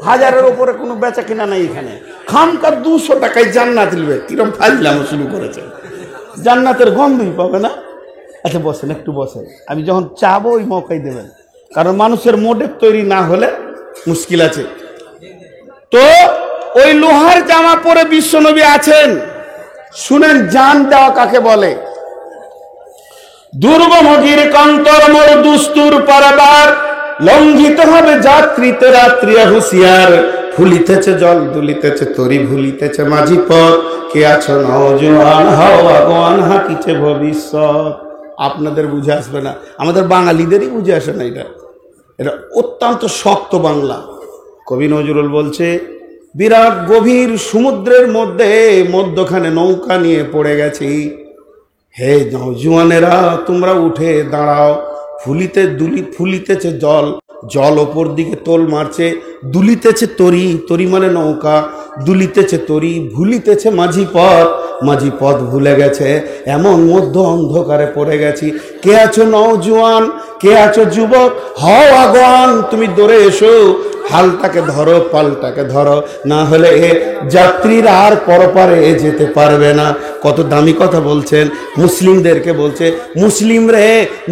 S1: 1000-এর উপরে কোনো বেচা কিনা নাই এখানে। খামকার 200 টাকায় জান্নাত নিবে, কিরম ফাইলাম শুরু করেছে, জান্নাতের গন্ধই পাবে না। আচ্ছা বসেন, একটু বসেন, আমি যখন চাবো ওই মৌকাই দেবেন, কারণ মানুষের মোডের তৈরি না হলে মুশকিল আছে। তো ওই লোহার জামা পরে বিশ্বনবী আছেন। শুনেন জান দেওয়া কাকে বলে। দুর্গমগির কান্তর মোর দুস্তুর পারাবার, লঙ্ঘিত হবে যাত্রীতে রাত্রি হুঁশিয়ার। ফুলিতেছে জল দুলিতেছে তরি, ভুলিতেছে মাঝি পথ, কে আছো নওজোয়ান হও আগোয়ান, হাঁকিছে ভবিষ্যৎ। আপনাদের বুঝে আসবে না, আমাদের বাঙালিদেরই বুঝে আসে না। এটা অত্যন্ত শক্ত বাংলা। কবি নজরুল বলছে, বিরাট গভীর সমুদ্রের মধ্যে মধ্যখানে নৌকা নিয়ে পড়ে গেছি, হে নওজোয়ানেরা তোমরা উঠে দাঁড়াও। ফুলিতেছে জল, জল ওপর দিকে তোল মারছে, দুলিতেছে তরি, তরি মানে নৌকা, দুলিতেছে তরি, ভুলিতেছে মাঝি পথ, মাঝি পথ ভুলে গেছে, এমন মধ্য অন্ধকারে পড়ে গেছি। কে আছো নওজোয়ান, কে আছো যুবক, হও আগোয়ান, তুমি দৌড়ে এসো, হালটাকে ধরো পালটাকে ধরো, না হলে যাত্রীরা আর পরপারে যেতে পারবে না। কত দামি কথা বলছেন, মুসলিমদেরকে বলছে, মুসলিম রে,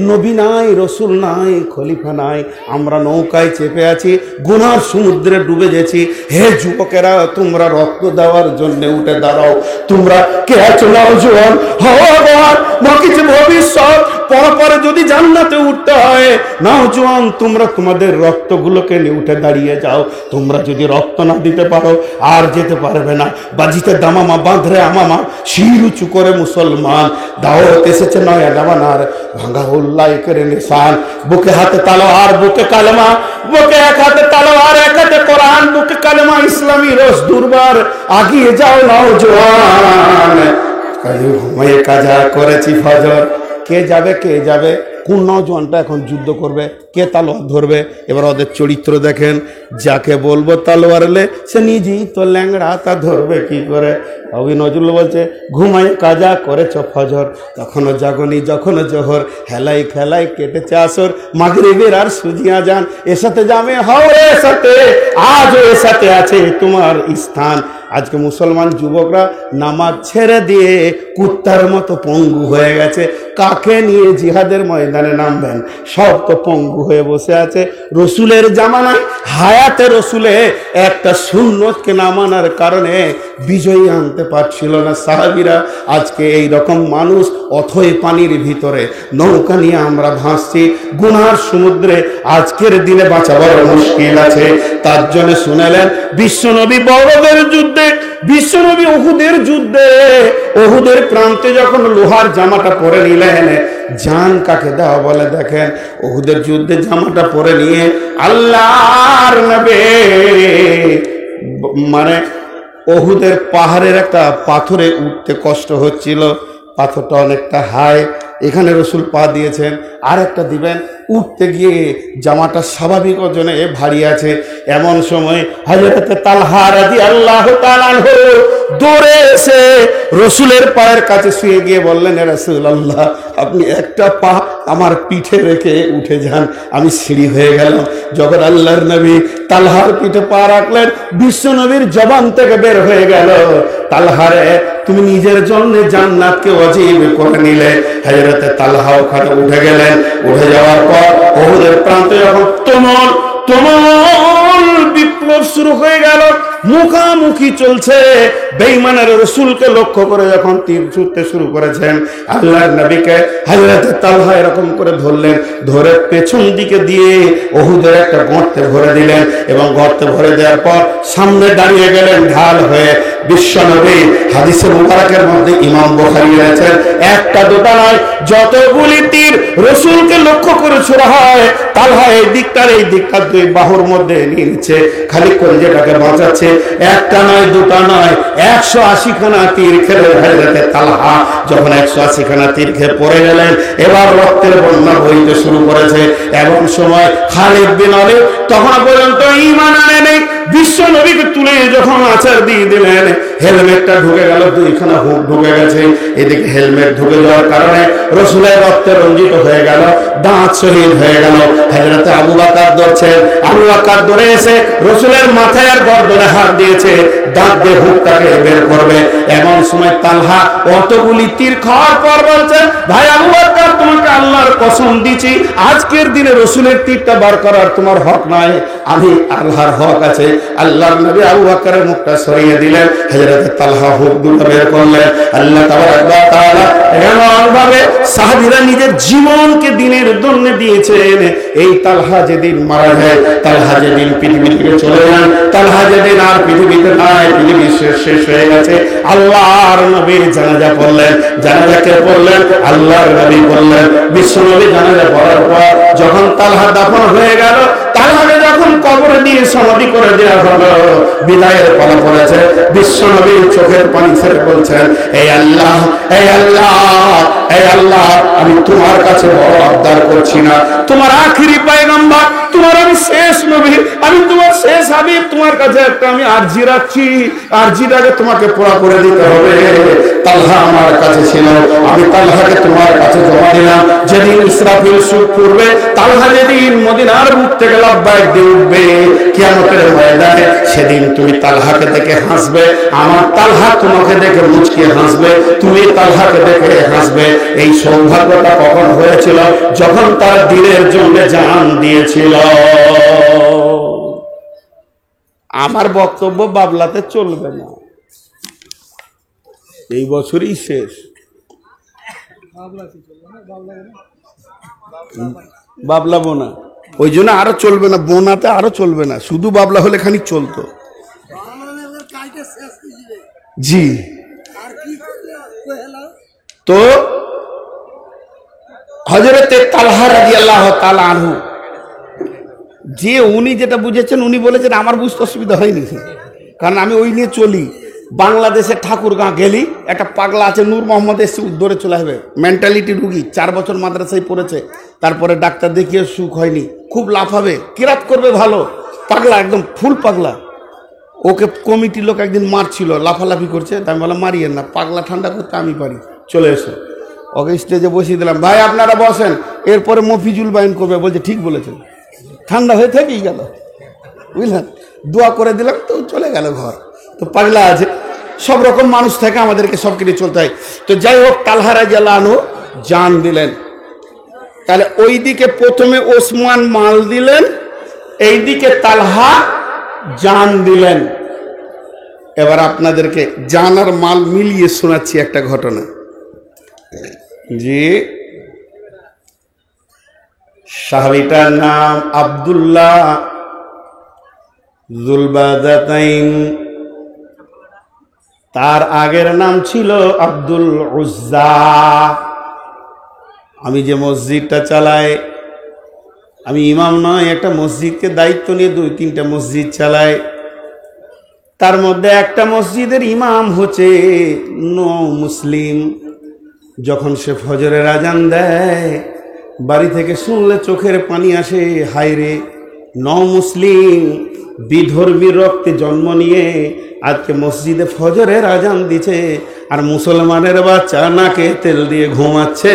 S1: নবী নাই, রসুল নাই, খলিফা নাই, আমরা নৌকায় চেপে আছি, গুনার সমুদ্রে ডুবে গেছি। হে যুবকেরা তোমরা রক্ত দেওয়ার জন্য উঠে দাঁড়াও, তোমরা কে আছো নওজোয়ান, হওয়ার নকিছে ভবিষ্যৎ, পরপরে যদি জান্নাতে উঠতে হয়, নওজোয়ান তোমরা তোমাদের রক্তগুলোকে নিয়ে উঠে দাঁড়িয়ে যাও। তোমরা যদি রক্ত না দিতে পারো আর যেতে পারবে না। বাজিতে দামামা বাঁধরে আমামা, শির উঁচু করে মুসলমান, দাওয়াত এসেছে নয়া দামানার, ভাঙা উল্লাহ করে নিশান, বুকে হাতে তালোয়ার বুকে কালেমা, বুকে এক হাতে তালোয়ার এক হাতে কোরআন, বুকে কালেমা, ইসলামী রস দুর্বার, আগিয়ে যাও নওজোয়ান, কাজে ঘুমিয়ে কাজা করেছি ফজর। কে যাবে, কে যাবে, কোন নওজোয়ানটা এখন যুদ্ধ করবে, কে তালোয়ার ধরবে? এবার ওদের চরিত্র দেখেন, যাকে বলবো তালোয়ার লে সে নিজেই তো ল্যাংড়া, তা ধরবে কি করে? কবি নজরুল বলছে, ঘুমাই কাজা করেছ ফজর, তখনও জাগনি যখনও জোহর, হেলাই খেলাই কেটেছে আসর, মাগরিবের আর সুজিয়া যান, এর সাথে জামে হও এর সাথে, আজও এর সাথে আছে তোমার স্থান। আজকে মুসলমান যুবকরা নামাজ ছেড়ে দিয়ে কুত্তার মতো পঙ্গু হয়ে গেছে। কাকে নিয়ে জিহাদের ময়দানে নামবেন? সব তো পঙ্গু হয়ে বসে আছে। রসুলের জামানায় হায়াতে রসুলে একটা সুন্নতকে না মানার কারণে বিজয়ী আনতে পারছিল না সাহাবীরা। আজকে এই রকম মানুষ অথই পানির ভিতরে নৌকা নিয়ে আমরা ভাসছি, গুনার সমুদ্রে আজকের দিনে বাঁচা বড় মুশকিল আছে। তার জন্য শুনেলেন বিশ্বনবী বড়দের যুদ্ধে, বিশ্বনবী উহুদের যুদ্ধে, উহুদের প্রান্তে যখন লোহার জামাটা পরে নিলেন, জান কাকে দেওয়া বলে দেখেন। উহুদের যুদ্ধে জামাটা পরে নিয়ে আল্লাহর নবী মানে ওহুদের পাহাড়ের একটা পাথরে উঠতে কষ্ট হচ্ছিল, পাথরটা অনেকটা হাই, এখানে রসুল পা দিয়েছেন, আর একটা দিবেন, উঠতে গিয়ে জামাটা স্বাভাবিক ওজনে ভারী আছে। এমন সময় হযরত তালহা রাদিয়াল্লাহু তাআলা আনহু দৌড়ে এসে রসুলের পায়ের কাছে শুয়ে গিয়ে বললেন, হে রাসূলুল্লাহ, আপনি একটা পা আমার পিঠে রেখে উঠে যান, আমি সিঁড়ি হয়ে গেলাম। যখন আল্লাহর নবী তালহার পিঠে পা রাখলেন, বিশ্ব নবীর জবান থেকে বের হয়ে গেল, তালহারে তুমি নিজের জন্য জান্নাতকে ওয়াজিব করে নিলে। হযরত তালহা ওখানে উঠে গেলেন। উঠে যাওয়ার পর ওহুদের প্রান্তে যখন তুমুল বিপ্লব শুরু হয়ে গেল, মুখামুখি চলছে, বেঈমানের রাসূলকে লক্ষ্য করে যখন তীর ছুটতে শুরু করেছেন, আল্লাহর নবীকে হযরত তালহা এরকম করে ধরলেন, ধরে পেছন দিকে দিয়ে ওহুদের একটা গর্তে ভরে দিলেন, এবং গর্তে ভরে দেওয়ার পর সামনে দাঁড়িয়ে গেলেন ঢাল হয়ে। বিশ্বনবী হাদিসে মুবারকের মধ্যে ইমাম বুখারী রয়েছেন, একটা দুটা নয়, যতগুলি তীর রাসূলকে লক্ষ্য করে ছোড়া হয়, তালহা এই দিকটার এই দিকটার দুই বাহুর মধ্যে নিয়ে নিচ্ছে, খালি কলিজাটাকে বাঁচাচ্ছে। একটা নয়, দুটা নয়, 180 খানা তীর খেলে হযরত তালহা যখন 180 খানা তীর খেয়ে পড়ে গেলেন, এবার রক্তের বন্যা বইতে শুরু করেছে। এমন সময় খালিদ বিন ওয়ালিদ তখন পর্যন্ত ঈমান আনে নেই, বিশ্ব নবীকে তুলে যখন আছাড় দিয়ে দিলেন, হেলমেটটা ঢুকে গেল, দুইখানা হুক ঢুকে গেছে। এদিকে হেলমেট ঢুকে যাওয়ার কারণে রাসূলের রক্তে রঞ্জিত হয়ে গেল, দাঁত শহীদ হয়ে গেল। হযরত আবু বকর ধরছেন, আবু বকর ধরে এসে রাসূলের মাথায় আর গর্দনে হাত দিয়েছে, দাঁত দিয়ে হুকটাকে বের করবে। এমন সময় তালহা অতগুলি তীর খাওয়ার পর বলছে, ভাই আবু বকর, তোমাকে আল্লাহর কসম দিচ্ছি, আজকের দিনে রাসূলের তীরটা বার করার তোমার হক নাই, আমি আল্লাহর হক আছে। আল্লাহর নবী আবু বকরের মুখটা সরিয়ে দিলেন, হযরত তালহা হুক দুটো বের করলেন। আল্লাহ তাআলা এমন ভাবে সাহাবীরা নিজের জীবনকে দিনের জন্য দিয়েছেন। এই তালহা যেদিন মারা যায়, তালহা যেদিন পৃথিবী থেকে চলে যান, তালহা যেদিন আর পৃথিবীতে নাই, পৃথিবী শেষ হয়ে গেছে, আল্লাহর নবীর জানাজা পড়লেন। জানাজাকে পড়লেন আল্লাহর নবী পড়লেন। বিশ্ব নবী জানাজা পড়ার পর যখন তালহা দাফন হয়ে গেল, তালহাকে যখন কবরে দিয়ে সমাধি করে দেওয়া হলো, বিদায়ের পালা পড়েছে, বিশ্ব নবীর চোখের পানি ছেড়ে বলছেন, এই আল্লাহ, এই আল্লাহ, এই আল্লাহ, আমি তোমার কাছে বড় আবদার করছি না, তোমার আখিরি পয়গম্বর, তোমার আমি শেষ নবী, আমি তোমার শেষ হাবিব, তোমার কাছে একটা আমি আরজি রাখছি, আরজিটাকে তোমাকে পুরা করে দিতে হবে। তালহা আমার কাছে ছিল, আমি তালহাকে তোমার কাছে জমা দিলাম। যেদিন ইসরাফিল সুর করবে, তালহা যেদিন মদিনার বুক থেকে লাব্বাইক দিয়ে উঠবে কিয়ামতের ময়দানে, সেদিন তুমি তালহাকে দেখে হাসবে, আমার তালহা তোমাকে দেখে মুচকি হাসবে, তুমি তালহাকে দেখে হাসবে। এই সৌভাগ্যটা কখন হয়েছিল? যখন তার দিনের জন্য জান দিয়েছিল। আমার বক্তব্য বাবলাতে চলবে না, এই বছরই শেষ। বাবলা বোনা ওই জন্য আরো চলবে না, বোনাতে আরো চলবে না, শুধু বাবলা হলে খানিক চলতো। জি, তো হযরতে তালহা রাদিয়াল্লাহু তাআলা আনহু, যে উনি যেটা বুঝেছেন, উনি বলেছেন আমার বুঝতে অসুবিধা হয়নি, কারণ আমি ওই নিয়ে চলি। বাংলাদেশে ঠাকুরগাঁ গেলি, একটা পাগলা আছে নূর মোহাম্মদ, এসে উদ্দরে চলে আসবে, মেন্টালিটি রুগী, 4 বছর মাদ্রাসায় পড়েছে, তারপরে ডাক্তার দেখিয়ে সুখ হয়নি, খুব লাফাবে, কিরাত করবে ভালো, পাগলা, একদম ফুল পাগলা। ওকে কমিটির লোক একদিন মারছিল, লাফালাফি করছে, তাই আমি বললাম মারিয়েন না, পাগলা ঠান্ডা করতে আমি পারি, চলে এসো। ওকে স্টেজে বসিয়ে দিলাম, ভাই আপনারা বসেন, এরপরে মফিজুল বাইন করবে, বলছে ঠিক বলেছেন, ঠান্ডা হয়ে থেকেই গেল, বুঝলেন, দোয়া করে দিলাম, তো চলে গেল ঘর। তো পাগলা আছে, সব রকম মানুষ থেকে আমাদেরকে সব কিছু চলতে হয়। তো যাই হোক, তালহা রাদিয়াল্লাহু আনহু জান দিলেন। তাহলে ওই দিকে প্রথমে ওসমান মাল দিলেন, এই দিকে তালহা জান দিলেন। এবার আপনাদেরকে জান আর মাল মিলিয়ে শোনাচ্ছি একটা ঘটনা। জি, সাহাবীটার নাম আব্দুল্লাহ যুলবাদাতাইন, তার আগের নাম ছিল আব্দুল উজ্জা। আমি যে মসজিদটা চালাই, আমি ইমাম নয়, একটা মসজিদকে দায়িত্ব নিয়ে 2-3টা মসজিদ চালাই। তার মধ্যে একটা মসজিদের ইমাম হচ্ছে মুসলিম। যখন সে ফজরের আজান দেয়, বাড়ি থেকে শুনলে চোখের পানি আসে। হায়রে, মুসলিম বিধর্মীর রক্তে জন্ম নিয়ে আজকে মসজিদে ফজরের আজান দিছে, আর মুসলমানের বাচ্চা নাকে তেল দিয়ে ঘুমাচ্ছে,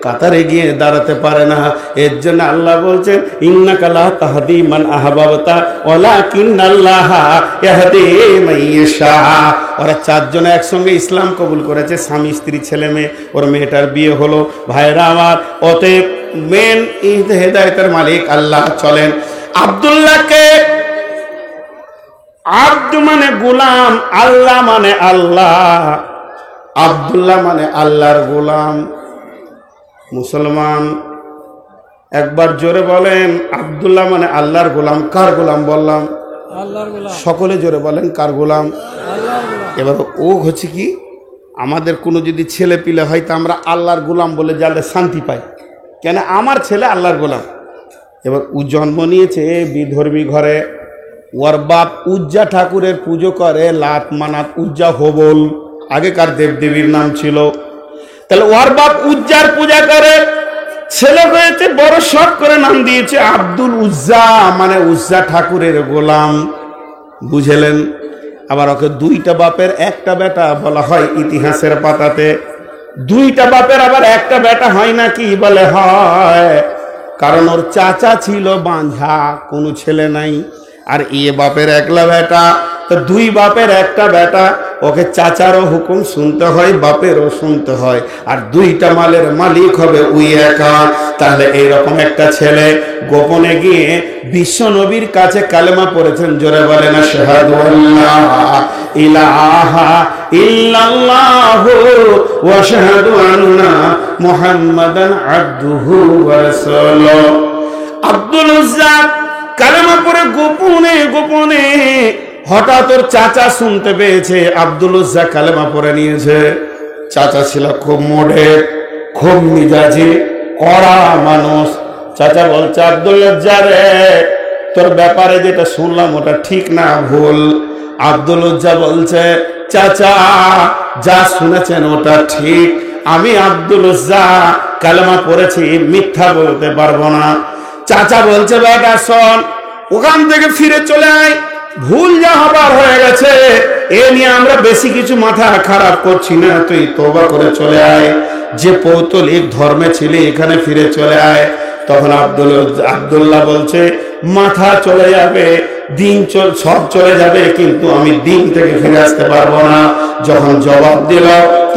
S1: কাতারে গিয়ে দাঁড়াতে পারে না। এর জন্য আল্লাহ বলছেন, ইন্নাকা লা তাহদি মান আহবাবতা ওয়ালাকিন্নাল্লাহা ইয়াহদি মান ইয়াশা। ওরা চারজনে একসঙ্গে ইসলাম কবুল করেছে, স্বামী স্ত্রী ছেলে মেয়ে। ওর মেয়েটার বিয়ে হলো। ভাইরা আমার, অতএব মেন হেদায়েতের মালিক আল্লাহ। চলেন, আব্দুল্লাহকে, আব্দু মানে গোলাম, আল্লাহ মানে আল্লাহ, আব্দুল্লাহ মানে আল্লাহর গোলাম। মুসলমান একবার জোরে বলেন, আব্দুল্লাহ মানে আল্লাহর গোলাম। কার গোলাম বললাম? আল্লাহর গোলাম। সকলে জোরে বলেন, কার গোলাম? আল্লাহর গোলাম। এবার ও হচ্ছে কি, আমাদের কোনো যদি ছেলে পিলে হয় তা আমরা আল্লাহর গোলাম বলে জানলে শান্তি পাই। কেন? আমার ছেলে আল্লাহর গোলাম। এবার ও জন্ম নিয়েছে বিধর্মী ঘরে। ওর বাপ উজ্জা ঠাকুরের পুজো করে, লাত মানাত, উজ্জা হবল আগেকার দেবদেবীর নাম ছিল। তাহলে ওর বাপ উজ্জার পূজা করে, ছেলে হয়েছে, বড় শখ করে নাম দিয়েছে আব্দুল উজ্জা, মানে উজ্জা ঠাকুরের গোলাম। বুঝলেন? আবার ওকে দুইটা বাপের একটা বেটা বলা হয় ইতিহাসের পাতাতে। দুইটা বাপের আবার একটা বেটা হয় না, কি বলে হয়? কারণ ওর চাচা ছিল বাঁঝা, কোনো ছেলে নাই, আর এ বাপের একলা বেটা। তো দুই বাপের একটা বেটা, ওকে চাচারও হুকুম শুনতে হয়, বাপেরও শুনতে হয়, আর দুইটা মালের মালিক হবে ওই একা। তাহলে এইরকম একটা ছেলে গোপনে গিয়ে বিশ্ব নবীর কাছে কালেমা পড়েছেন। জোরে বলেন, আশহাদু আল্লা ইলাহা ইল্লাল্লাহু ওয়া আশহাদু আন্না মুহাম্মাদান আবদুহু ওয়া রাসূলুহু। আব্দুল উজ্জা কালেমা পড়ে গোপনে গোপনে হঠাৎ ওর চাচা শুনতে পেয়েছে আব্দুল উজ্জা কালেমা পড়ে নিয়েছে। চাচা ছিল খুব মডেল, খুব মিজাজি, কড়া মানুষ। চাচা বলছে, আব্দুল উজ্জা রে, তোর ব্যাপারে যেটা শুনলাম ওটা ঠিক না ভুল? আব্দুল উজ্জা বলছে, চাচা যা শুনেছেন ওটা ঠিক। আমি আব্দুল উজ্জা কালেমা পড়েছি, মিথ্যা বলতে পারবো না। চাচা বলছে, বেটা শোন, ওখান থেকে ফিরে চলে আয়, ভুল যা হবার হয়ে গেছে, এ নিয়ে আমরা বেশি কিছু মাথা খারাপ করছি না, তুই তওবা করে চলে আয়। যে পৌতলিক ধর্মে ছিলি এখানে ফিরে চলে আয়। তখন আব্দুল্লাহ বলছে, মাথা চলে যাবে, দিন সব চলে যাবে, কিন্তু আমি দিন থেকে ফিরে আসতে পারবো না। যখন জবাব দিল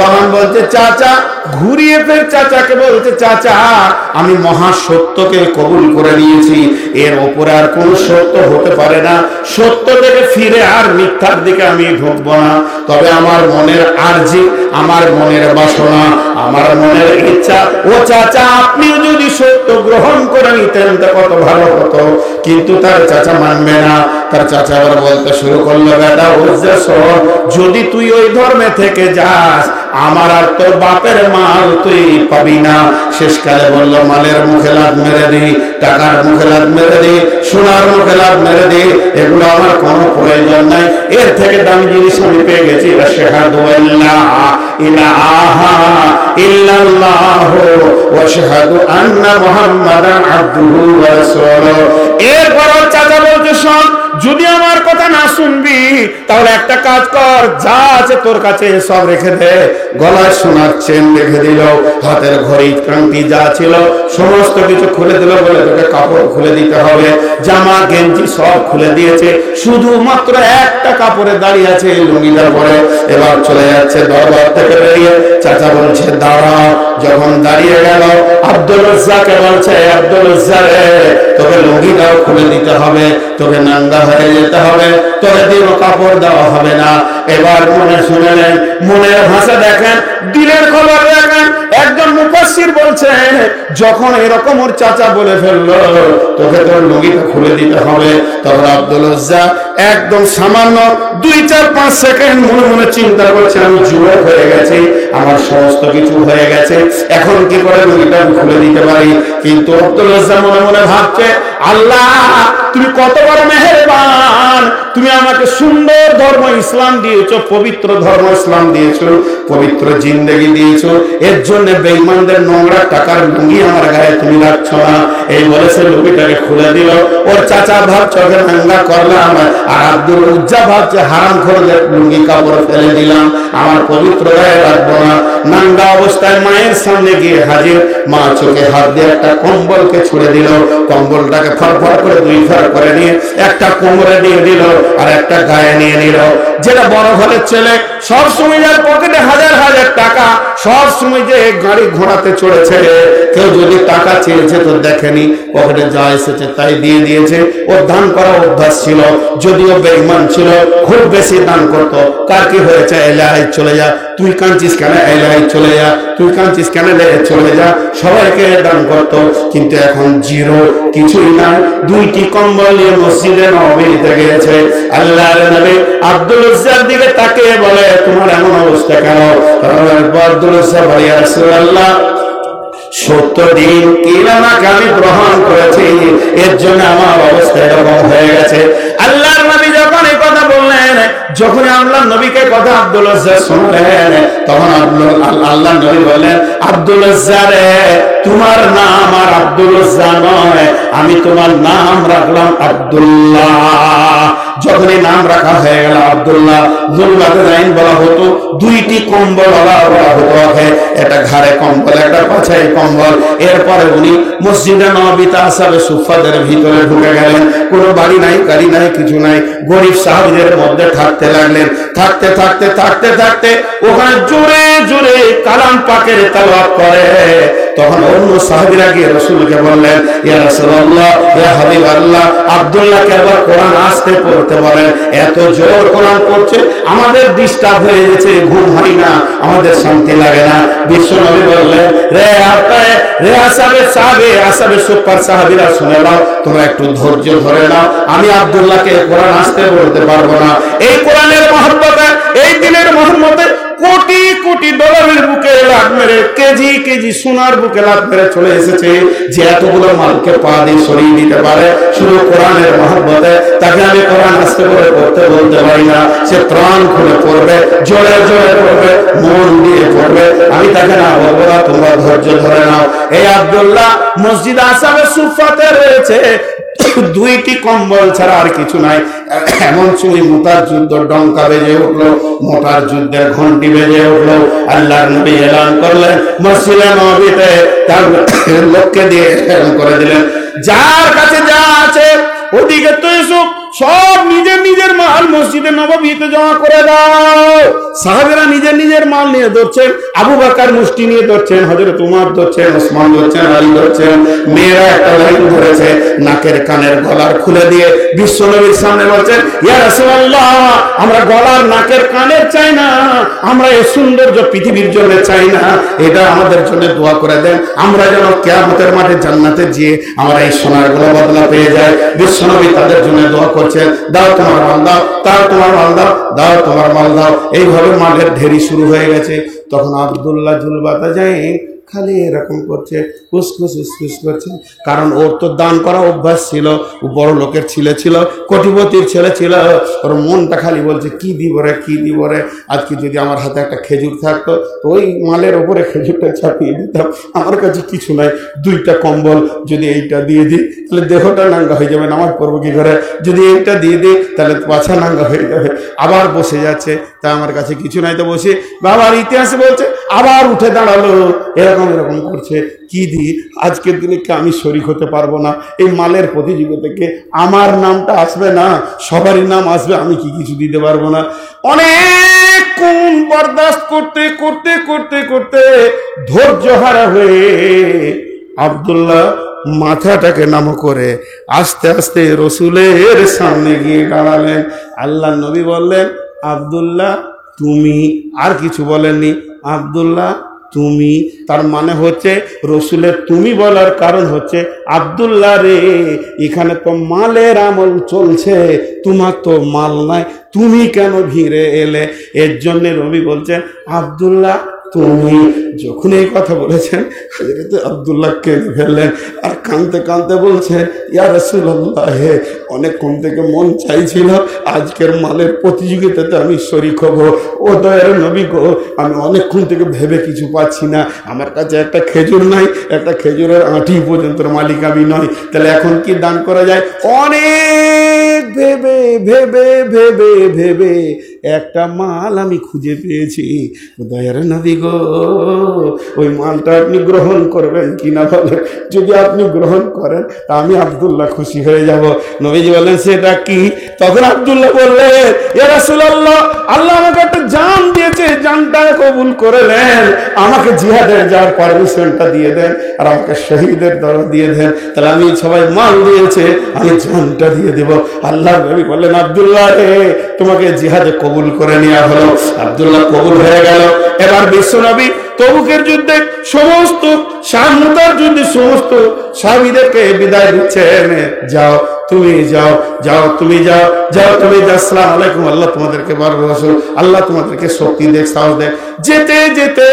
S1: তখন বলছে, চাচা ঘুরিয়ে ফের চাচাকে বলছে, চাচা আমি মহা সত্যকে কবুল করে নিয়েছি, এর ওপরে আর কোন সত্য হতে পারে না, সত্য থেকে ফিরে আর মিথ্যার দিকে আমি ঢুকবো না। তবে আমার মনের আরজি, আমার মনের বাসনা, আমার মনের ইচ্ছা, ও চাচা আপনিও যদি সত্য গ্রহণ করে নিতেন তা কত ভালো হতো। কিন্তু তার চাচা মানবে না। তার চাচা আবার বলতে শুরু করলো, বেটা উজ্জা শোন, যদি তুই ওই ধর্মে থেকে যাস, আমার আর তোর বাপের মাল তুই পাবি না। শেষকালে বললো, মালের মুখে লাত মেরে দি, টাকার মুখে লাত মেরে দি, সোনার মুখে লাত মেরে দি, এগুলো আমার কোনো প্রয়োজন নাই। এর থেকে দামি জিনিস আমি পেয়ে গেছি, আশহাদু আল্লা ইলাহা ইল্লাল্লাহু ওয়া আশহাদু আন্না মুহাম্মাদান আবদুহু ওয়া রাসূলুহু। এরপর চাচা বলতে, শোন, যদি আমার কথা না শুনবি তাহলে একটা কাজ কর, যা আছে তোর কাছে সব রেখে দে। গলায় সোনার চেন রেখে দিল, হাতের ঘড়ি কাংটি যা ছিল সমস্ত কিছু খুলে দিল, বলে তোকে কাপড় খুলে দিতে হবে, জামা গেঞ্জি সব খুলে দিয়েছে, শুধুমাত্র একটা কাপড়ে দাঁড়িয়ে আছে, লুঙ্গিটা পরে। এবার চলে যাচ্ছে দরবার থেকে বেরিয়ে। চাচা বলছে, দাঁড়াও। যখন দাঁড়িয়ে গেল, আব্দুল উজ্জাকে বলছে, আব্দুল উজ্জা রে, তোকে লুঙ্গিটাও খুলে দিতে হবে, তোকে নাঙ্গা হয়ে যেতে হবে, তোকে দিনও কাপড় দেওয়া হবে না। এবার মনে শুনেলেন, মনের ভাষা দেখেন, দিলের খবর দেখেন। একজন মুফাসসির বলছেন, যখন এরকম ওর চাচা বলে ফেললো তোকে তোর লুঙ্গিটা খুলে দিতে হবে, তখন আব্দুল উজ্জা একদম সামান্য 2-4-5 সেকেন্ড মনে মনে চিন্তা করছে, আমি যুবক হয়ে গেছি, আমার সমস্ত কিছু হয়ে গেছে, এখন কি করে রুগীটা খুলে দিতে পারি। কিন্তু আব্দুল রাজ্জাক মনে মনে ভাবছে, আল্লাহ তুমি কত বড় মেহেরবান, তুমি আমাকে সুন্দর ধর্ম ইসলাম দিয়েছো, পবিত্র ধর্ম ইসলাম দিয়েছো, পবিত্র জিন্দেগি দিয়েছো, এর জন্য বেঈমানদের নোংরা টাকার লুঙ্গি আমার গায়ে তুমি রাখছো না। এই বলেছে লুঙ্গিটাকে খুলে দিল। ওর চাচা ভাবছে ওকে নাঙ্গা করলাম, আর আব্দুল উজ্জা ভাবছে হারাম খোরদের লুঙ্গি কাপড় ফেলে দিলাম, আমার পবিত্র গায়ে রাখবো না। নাঙ্গা অবস্থায় মায়ের সামনে গিয়ে হাজির। মা চোখে হাত দিয়ে একটা কম্বলকে ছুড়ে দিল, কম্বলটাকে ফরফর করে 2 ফার করে নিয়ে একটা কোমরে দিয়ে দিল আর একটা গায়ে নিয়ে নিল। যেটা বড় ঘরের ছেলে, সব সময় যার পকেটে হাজার হাজার টাকা, সব সময় যে গাড়ি ঘোড়াতে চড়েছে, কেউ যদি টাকা চেয়েছে তো দেখেনি, পকেটে যা এসেছে তাই দিয়ে দিয়েছে। ওর দান করা অভ্যাস ছিল, যদিও বেঈমান ছিল, খুব বেশি দান করতো। কার কি হয়েছে, এলাই চলে যা, তুই কাঁদছিস কেন, এলাই চলে যা, তুই কাঁদছিস কেন, চলে যা, সবাইকে দান করতো। কিন্তু এখন জিরো, কিছুই না। 2টি কম্বল নিয়ে মসজিদে নববীতে গিয়েছে। আল্লাহর নবী আব্দুল উজ্জার দিকে তাকিয়ে বলে, তোমার এমন অবস্থা কেন? আব্দুল উজ্জা বলে, ইয়া রাসূলুল্লাহ 70 দিন কিলামাকে আমি গ্রহণ করেছি, এর জন্য আমার অবস্থা এরকম হয়ে গেছে। আল্লাহর নবী যখন এই কথা বললেন, যখন আল্লাহর নবীকে কথা আব্দুল উজ্জা শুনলেন, তখন আল্লাহর নবী বলেন, আব্দুল উজ্জা রে, তোমার নাম আর আব্দুল উজ্জা নয়, আমি তোমার নাম রাখলাম আব্দুল্লাহ। যখনই নাম রাখা হয়ে গেল আব্দুল্লাহ, যুলকারনাইন বলা হতো। 2টি কম্বল বলা হতো, একটা ঘাড়ে কম্বল, একটা পাছায় কম্বল। এরপরে উনি মসজিদে নববীতে আসহাবে সুফফাদের ভিতরে ঢুকে গেলেন। কোনো বাড়ি নাই, গাড়ি নাই, কিছু নাই, গরিব সাহাবীদের মধ্যে থাকতে লাগলেন। থাকতে থাকতে থাকতে থাকতে ওখানে জোরে জোরে কালাম পাকের তেলাওয়াত করে। তখন অন্য সাহাবীরা গিয়ে রাসূলকে বললেন, ইয়া রাসূলুল্লাহ, ইয়া হাবিবাল্লাহ, আব্দুল্লাহকে আবার কোরআন আস্তে পড়তে বলেন, এত জোর কোরআন পড়ছে, আমাদের ডিস্টার্ব হয়ে গেছে, ঘুম হয় না, আমাদের শান্তি লাগে না। বিশ্বনবী বললেন, রে আসহাবে সুফফার সাহাবীরা, শুনে নাও, তোমরা একটু ধৈর্য ধরে নাও, আমি আব্দুল্লাহকে কোরআন আস্তে পড়তে পারবো না। এই কোরআনের মহব্বতে, এই দিনের মহব্বতে কোটি কোটি ডলারের বুকে লাত মেরে, কেজি কেজি সোনার বুকে লাত মেরে চলে এসেছে, যে এতগুলো মালকে পা দিয়ে সরিয়ে দিতে পারে শুধু কোরআনের মহব্বতে। তাকে আমি কোরআন আস্তে করে পড়তে বলতে পারি না, সে প্রাণ খুলে পড়বে, জোরে জোরে পড়বে, মন দিয়ে পড়বে, আমি তাকে না বলবো না, তোমরা ধৈর্য ধরে নাও। এই আব্দুল্লাহ মসজিদ আসহাবে সুফফাতে রয়েছে, 2টি কম্বল ছাড়া আর কিছু নাই। এমন সময় মোটার যুদ্ধ ডঙ্কা বেজে উঠলো, মোটার যুদ্ধের ঘন্টি বেজে উঠলো। আল্লাহর নবী এলান করলেন মসজিদে নববীতে, তার লোককে দিয়ে এলান করে দিলেন, যার কাছে যা আছে ওদিকে তো এসো, সব নিজের নিজের মাল মসজিদে নববীতে জমা করে দাও। সাহাবীরা নিজের নিজের মাল নিয়ে ধরছেন, আবু বকর মুষ্টি নিয়ে ধরছেন, হযরত উমর ধরছেন, ওসমান ধরছেন, আলী ধরছেন, মেয়েরা একটা লাইন ধরেছে, নাকের কানের গলার খুলে দিয়ে বিশ্বনবীর সামনে বলছেন, ইয়া রাসূলুল্লাহ, আমরা গলার নাকের কানের চাই না, আমরা এই সৌন্দর্য পৃথিবীর জন্য চাই না, এটা আমাদের জন্য দোয়া করে দেন, আমরা যেন কিয়ামতের মাঠে জান্নাতে গিয়ে আমরা এই সোনার গুলো বদলা পেয়ে যাই। বিশ্বনবী তাদের জন্য দোয়া করছেন, দাও তোমার মাল দাও, তাও তোমার মাল দাও, দাও তোমার মাল দাও। এইভাবে মালের ঢেরি শুরু হয়ে গেছে। তখন আব্দুল্লাহ জুলবাতা যায় খালি এরকম করছে, উসকুস উসকুস করছে, কারণ ওর তো দান করা অভ্যাস ছিল, ও বড় লোকের ছেলে ছিল, কোটিপতির ছেলে ছিল, ওর মনটা খালি বলছে কি দিব রে, কি দিব রে, আজকে যদি আমার হাতে একটা খেজুর থাকতো তো ওই মালের ওপরে খেজুরটা চাপিয়ে দিতাম, আমার কাছে কিছু নাই, 2টা কম্বল যদি এইটা দিয়ে দিই তাহলে দেহটা নাঙ্গা হয়ে যাবে, নামাজ পড়বো কি করে, যদি এইটা দিয়ে দিই তাহলে পাছা নাঙ্গা হয়ে যাবে। আবার বসে যাচ্ছে, তা আমার কাছে কিছু নাই, তো বসে বাবার ইতিহাসে বলছে আবার উঠে দাঁড়ালো, এরকম এরকম করছে, কি দি আজকের দিনে কি আমি শরীক হতে পারবো না, এই মালের প্রতিযোগিতা থেকে আমার নামটা আসবে না, সবারই নাম আসবে, আমি কি কিছু দিতে পারবো না। অনেক কোন বরদাস্ত করতে করতে করতে করতে ধৈর্য হারা হয়ে আব্দুল্লাহ মাথাটাকে নামো করে আস্তে আস্তে রসুলের সামনে গিয়ে দাঁড়ালেন। আল্লাহ নবী বললেন, আব্দুল্লাহ তুমি, আর কিছু বলেননি, আব্দুল্লাহ তুমি, তার মানে হচ্ছে রসুলের তুমি বলার কারণ হচ্ছে আব্দুল্লাহ রে, এখানে তো মালের আমল চলছে, তোমার তো মাল নাই, তুমি কেন ভিড়ে এলে? এর জন্য নবী বলছেন আব্দুল্লাহ তুমি। যখন এই কথা বলেছেন হযরত আব্দুল্লাহ কেঁদে ফেললেন আর কাঁদতে কাঁদতে বলছেন, ইয়া রাসূলুল্লাহ, হে অনেকক্ষণ থেকে মন চাইছিল আজকের মালের প্রতিযোগিতাতে আমি শরীক হব। ও দয়ার নবী গো, আমি অনেকক্ষণ থেকে ভেবে কিছু পাচ্ছি না, আমার কাছে একটা খেজুর নাই, একটা খেজুরের আঁটি পর্যন্ত মালিক আমি নয়, তাহলে এখন কি দান করা যায়? অনেক ভেবে ভেবে ভেবে ভেবে একটা মাল আমি খুঁজে পেয়েছি। দয়ার নবী গো, ওই মালটা আপনি গ্রহণ করবেন কিনা বলেন? যদি আপনি গ্রহণ করেন তা আমি আব্দুল্লাহ খুশি হয়ে যাব। নবীজি বললেন সেটা কি? তখন আব্দুল্লাহ বললেন, ইয়া রাসূলুল্লাহ, আল্লাহ আমাকে একটা জান দিয়েছে, জানটা কবুল করে নেন, আমাকে জিহাদের যাওয়ার পারমিশনটা দিয়ে দেন আর আমাকে শহীদের দর দিয়ে দেন, তাহলে আমি সবাই মাল দিয়েছে আমি জানটা দিয়ে দেব। আল্লাহ নবী বললেন, আব্দুল্লাহ রে, তোমাকে জিহাদে কবুল করে নেওয়া হলো। আব্দুল্লাহ কবুল হয়ে গেল। এবার বিশ্বনবী তবুকের যুদ্ধে সমস্ত শাহাদাতের যুদ্ধে সমস্ত সাহাবীদেরকে বিদায় দিচ্ছেন, যাও তুমি যাও, যাও তুমি যাও, যাও তুমি যাও, আসসালামু আলাইকুম, আল্লাহ তোমাদেরকে ভালোবাসুন, আল্লাহ তোমাদেরকে শক্তি দেখ, সাহস দেখ। যেতে যেতে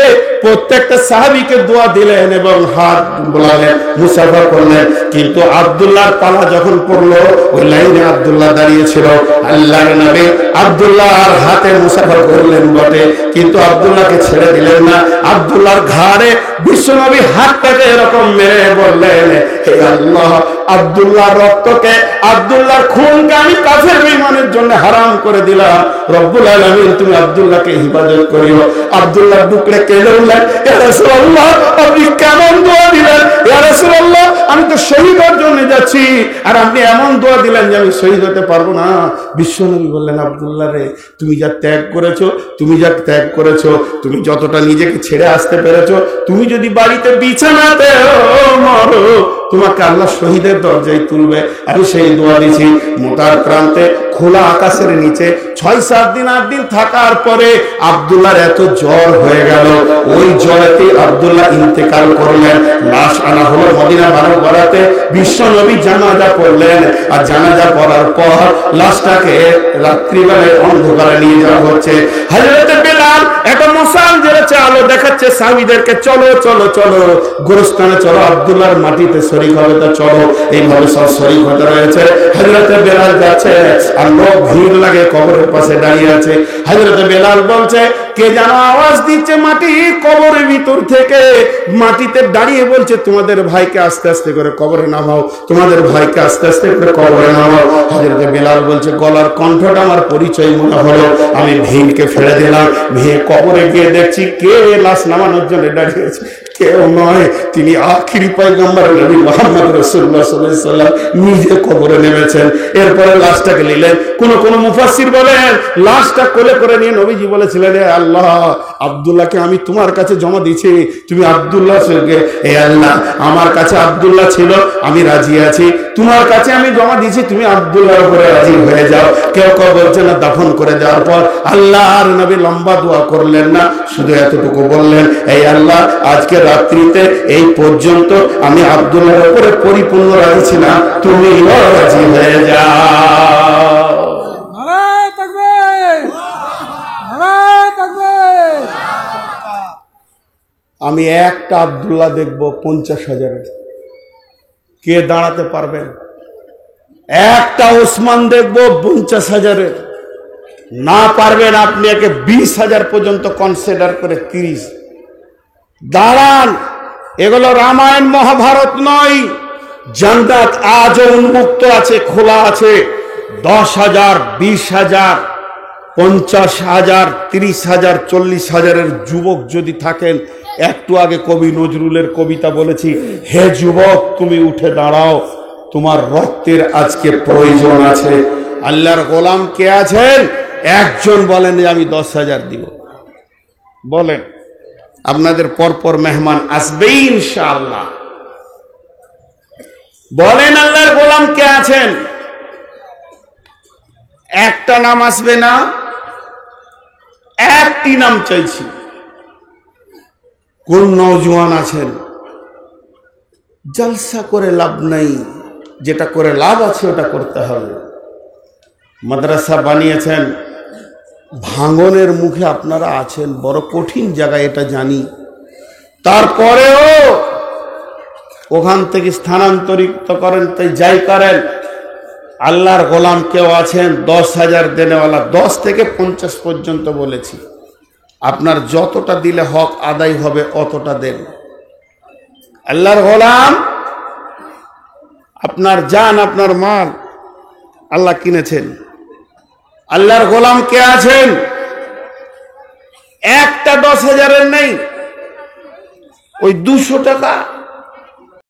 S1: প্রত্যেকটা সাহাবীকে দোয়া দিলেন এবং হাত বোলালেন, মুসাফা করলেন। কিন্তু আব্দুল্লাহর পালা যখন পড়লো, ওই লাইনে আব্দুল্লাহ দাঁড়িয়েছিল। আল্লাহর নবী আব্দুল্লাহর হাতে মুসাফা করলেন বটে, কিন্তু আব্দুল্লাহকে ছেড়ে দিলেন না। আব্দুল্লাহর ঘাড়ে বিশ্বনবী হাতটাকে এরকম মেরে বললেন, হে আল্লাহ, আব্দুল্লাহর রক্তকে, আব্দুল্লাহর খুনকে আমি কাফের বেঈমানের জন্য হারাম করে দিলাম। রব্বুল আলামিন তুমি আব্দুল্লাহকে হিফাজত করিও। আব্দুল্লাহ বুকলে কেঁদে উঠলেন, ইয়া রাসূলুল্লাহ, আপনি কেমন দোয়া দিলেন? ইয়া রাসূলুল্লাহ, আমি তো শহীদ হওয়ার জন্য যাচ্ছি আর আপনি এমন দোয়া দিলেন যে আমি শহীদ হতে পারবো না। বিশ্বনবী বললেন, আব্দুল্লাহ রে, তুমি যা ত্যাগ করেছো, তুমি যা ত্যাগ করেছো, তুমি যতটা নিজেকে ছেড়ে আসতে পেরেছো, তুমি যদি বাড়িতে বিছানাতে মরো, তোমাকে আল্লাহ শহীদের দরজায় তুলবে। আমি সেই দোয়া দিছি। মোতার প্রান্তে খোলা আকাশের নিচে 6-7 দিন 8 দিন থাকার পরে আব্দুল্লাহর এত জ্বর হয়ে গেল, ওই জ্বরেতে আব্দুল্লাহ ইন্তেকাল করলেন। লাশ আনা হলো মদিনা মানবরাতে, বিশ্বনবী জানাজা পড়লেন আর জানাজা পড়ার পর লাশটাকে রাত্রিবেলায় অন্ধকারে নিয়ে যাওয়া হচ্ছে। হযরত বেলাল একটা মশাল জ্বেলেছে, আলো দেখাচ্ছে সাহাবীদেরকে, চলো চলো চলো গোরস্থানে চলো, আব্দুল্লাহর মাটিতে শরীক হবে, তা চলো। এইভাবে সব শরীক হতে রয়েছে। হযরত বেলাল যাচ্ছে আর লোক ভিড় লাগে কবরের পাশে দাঁড়িয়ে আছে। হযরত বেলাল বলছে, কে যেন আওয়াজ দিচ্ছে মাটির কবরের ভিতর থেকে, মাটিতে দাঁড়িয়ে বলছে, তোমাদের ভাইকে আস্তে আস্তে করে কবরে নামাও, তোমাদের ভাইকে আস্তে আস্তে করে কবরে নামাও। হযরত বেলাল বলছে, গলার কণ্ঠটা আমার পরিচয় মনে হলো, আমি ভিড়কে ফেলে দিলাম, ভিড় কবরে গিয়ে দেখছি কে লাশ নামানোর জন্য দাঁড়িয়েছে, কেউ নয়, তিনি আখিরি পয়গম্বর নবী মুহাম্মদ রাসূলুল্লাহ সাল্লাল্লাহু আলাইহি ওয়াসাল্লাম নিজে কবরে নেমেছেন। এরপরে লাশটাকে নিলেন। কোন মুফাসসির বলেন, লাশটা কোলে করে নিয়ে নবীজি বলেছিলেন, হে আল্লাহ, আব্দুল্লাহকে আমি তোমার কাছে জমা দিয়েছি, তুমি আব্দুল্লাহর সঙ্গে, হে আল্লাহ, আমার কাছে আব্দুল্লাহ ছিল, আমি রাজি আছি, তোমার কাছে আমি জমা দিয়েছি, তুমি আব্দুল্লাহর উপরে রাজি হয়ে যাও। কেউ কেউ বলছে না, দাফন করে দেওয়ার পর আল্লাহর নবী লম্বা দোয়া করলেন না, শুধু এতটুকু বললেন, হে আল্লাহ, আজকে রাত্রিতে এই পর্যন্ত আমি আব্দুল্লাহর উপরে পরিপূর্ণ রাজি ছিলাম, তুমি রাজি হয়ে যাও। আমি একটা আব্দুল্লাহ দেখবো 50,000-এর, কে দাঁড়াতে পারবেন? একটা ওসমান দেখবো 50,000-এর, না পারবেন আপনি একে 20,000 পর্যন্ত কনসিডার করে 30 দাঁড়ান। এগুলো রামায়ণ মহাভারত নয়, জান্নাত আজও উন্মুক্ত আছে, খোলা আছে। 10,000, 20,000, 50,000, 30,000, 40,000-এর যুবক যদি থাকেন, একটু আগে কবি নজরুলের কবিতা বলেছি, হে যুবক তুমি উঠে দাঁড়াও, তোমার রক্তের আজকে প্রয়োজন আছে। আল্লাহর গোলাম কে আছেন? একজন বলেন যে আমি 10,000 দিব, বলেন। আপনাদের পরপর মেহমান আসবে ইনশাআল্লাহ। বলেন আল্লাহর গোলাম কে আছেন? একটা নাম আসবে না, একটি নাম চাইছি। কোন নওজোয়ান আছেন, জলসা করে লাভ নাই, যেটা করে লাভ আছে ওটা করতে হবে। মাদ্রাসা বানিয়েছেন, ভাঙনের মুখে আপনারা আছেন, বড় কঠিন জায়গায় এটা জানি, তারপরেও ওখান থেকে স্থানান্তরিত করেন, তাই যাই করেন। আল্লাহর গোলাম কেউ আছেন 10,000 দেনেওয়ালা, 10 থেকে 50 পর্যন্ত বলেছি, আপনার যতটা দিলে হক আদায় হবে অতটা দেন। আল্লাহর গোলাম, আপনার জান, আপনার মাল আল্লাহ কিনেছেন। আল্লাহর গোলাম কে আছেন, একটা 10,000-এর নেই, ওই 200 টাকা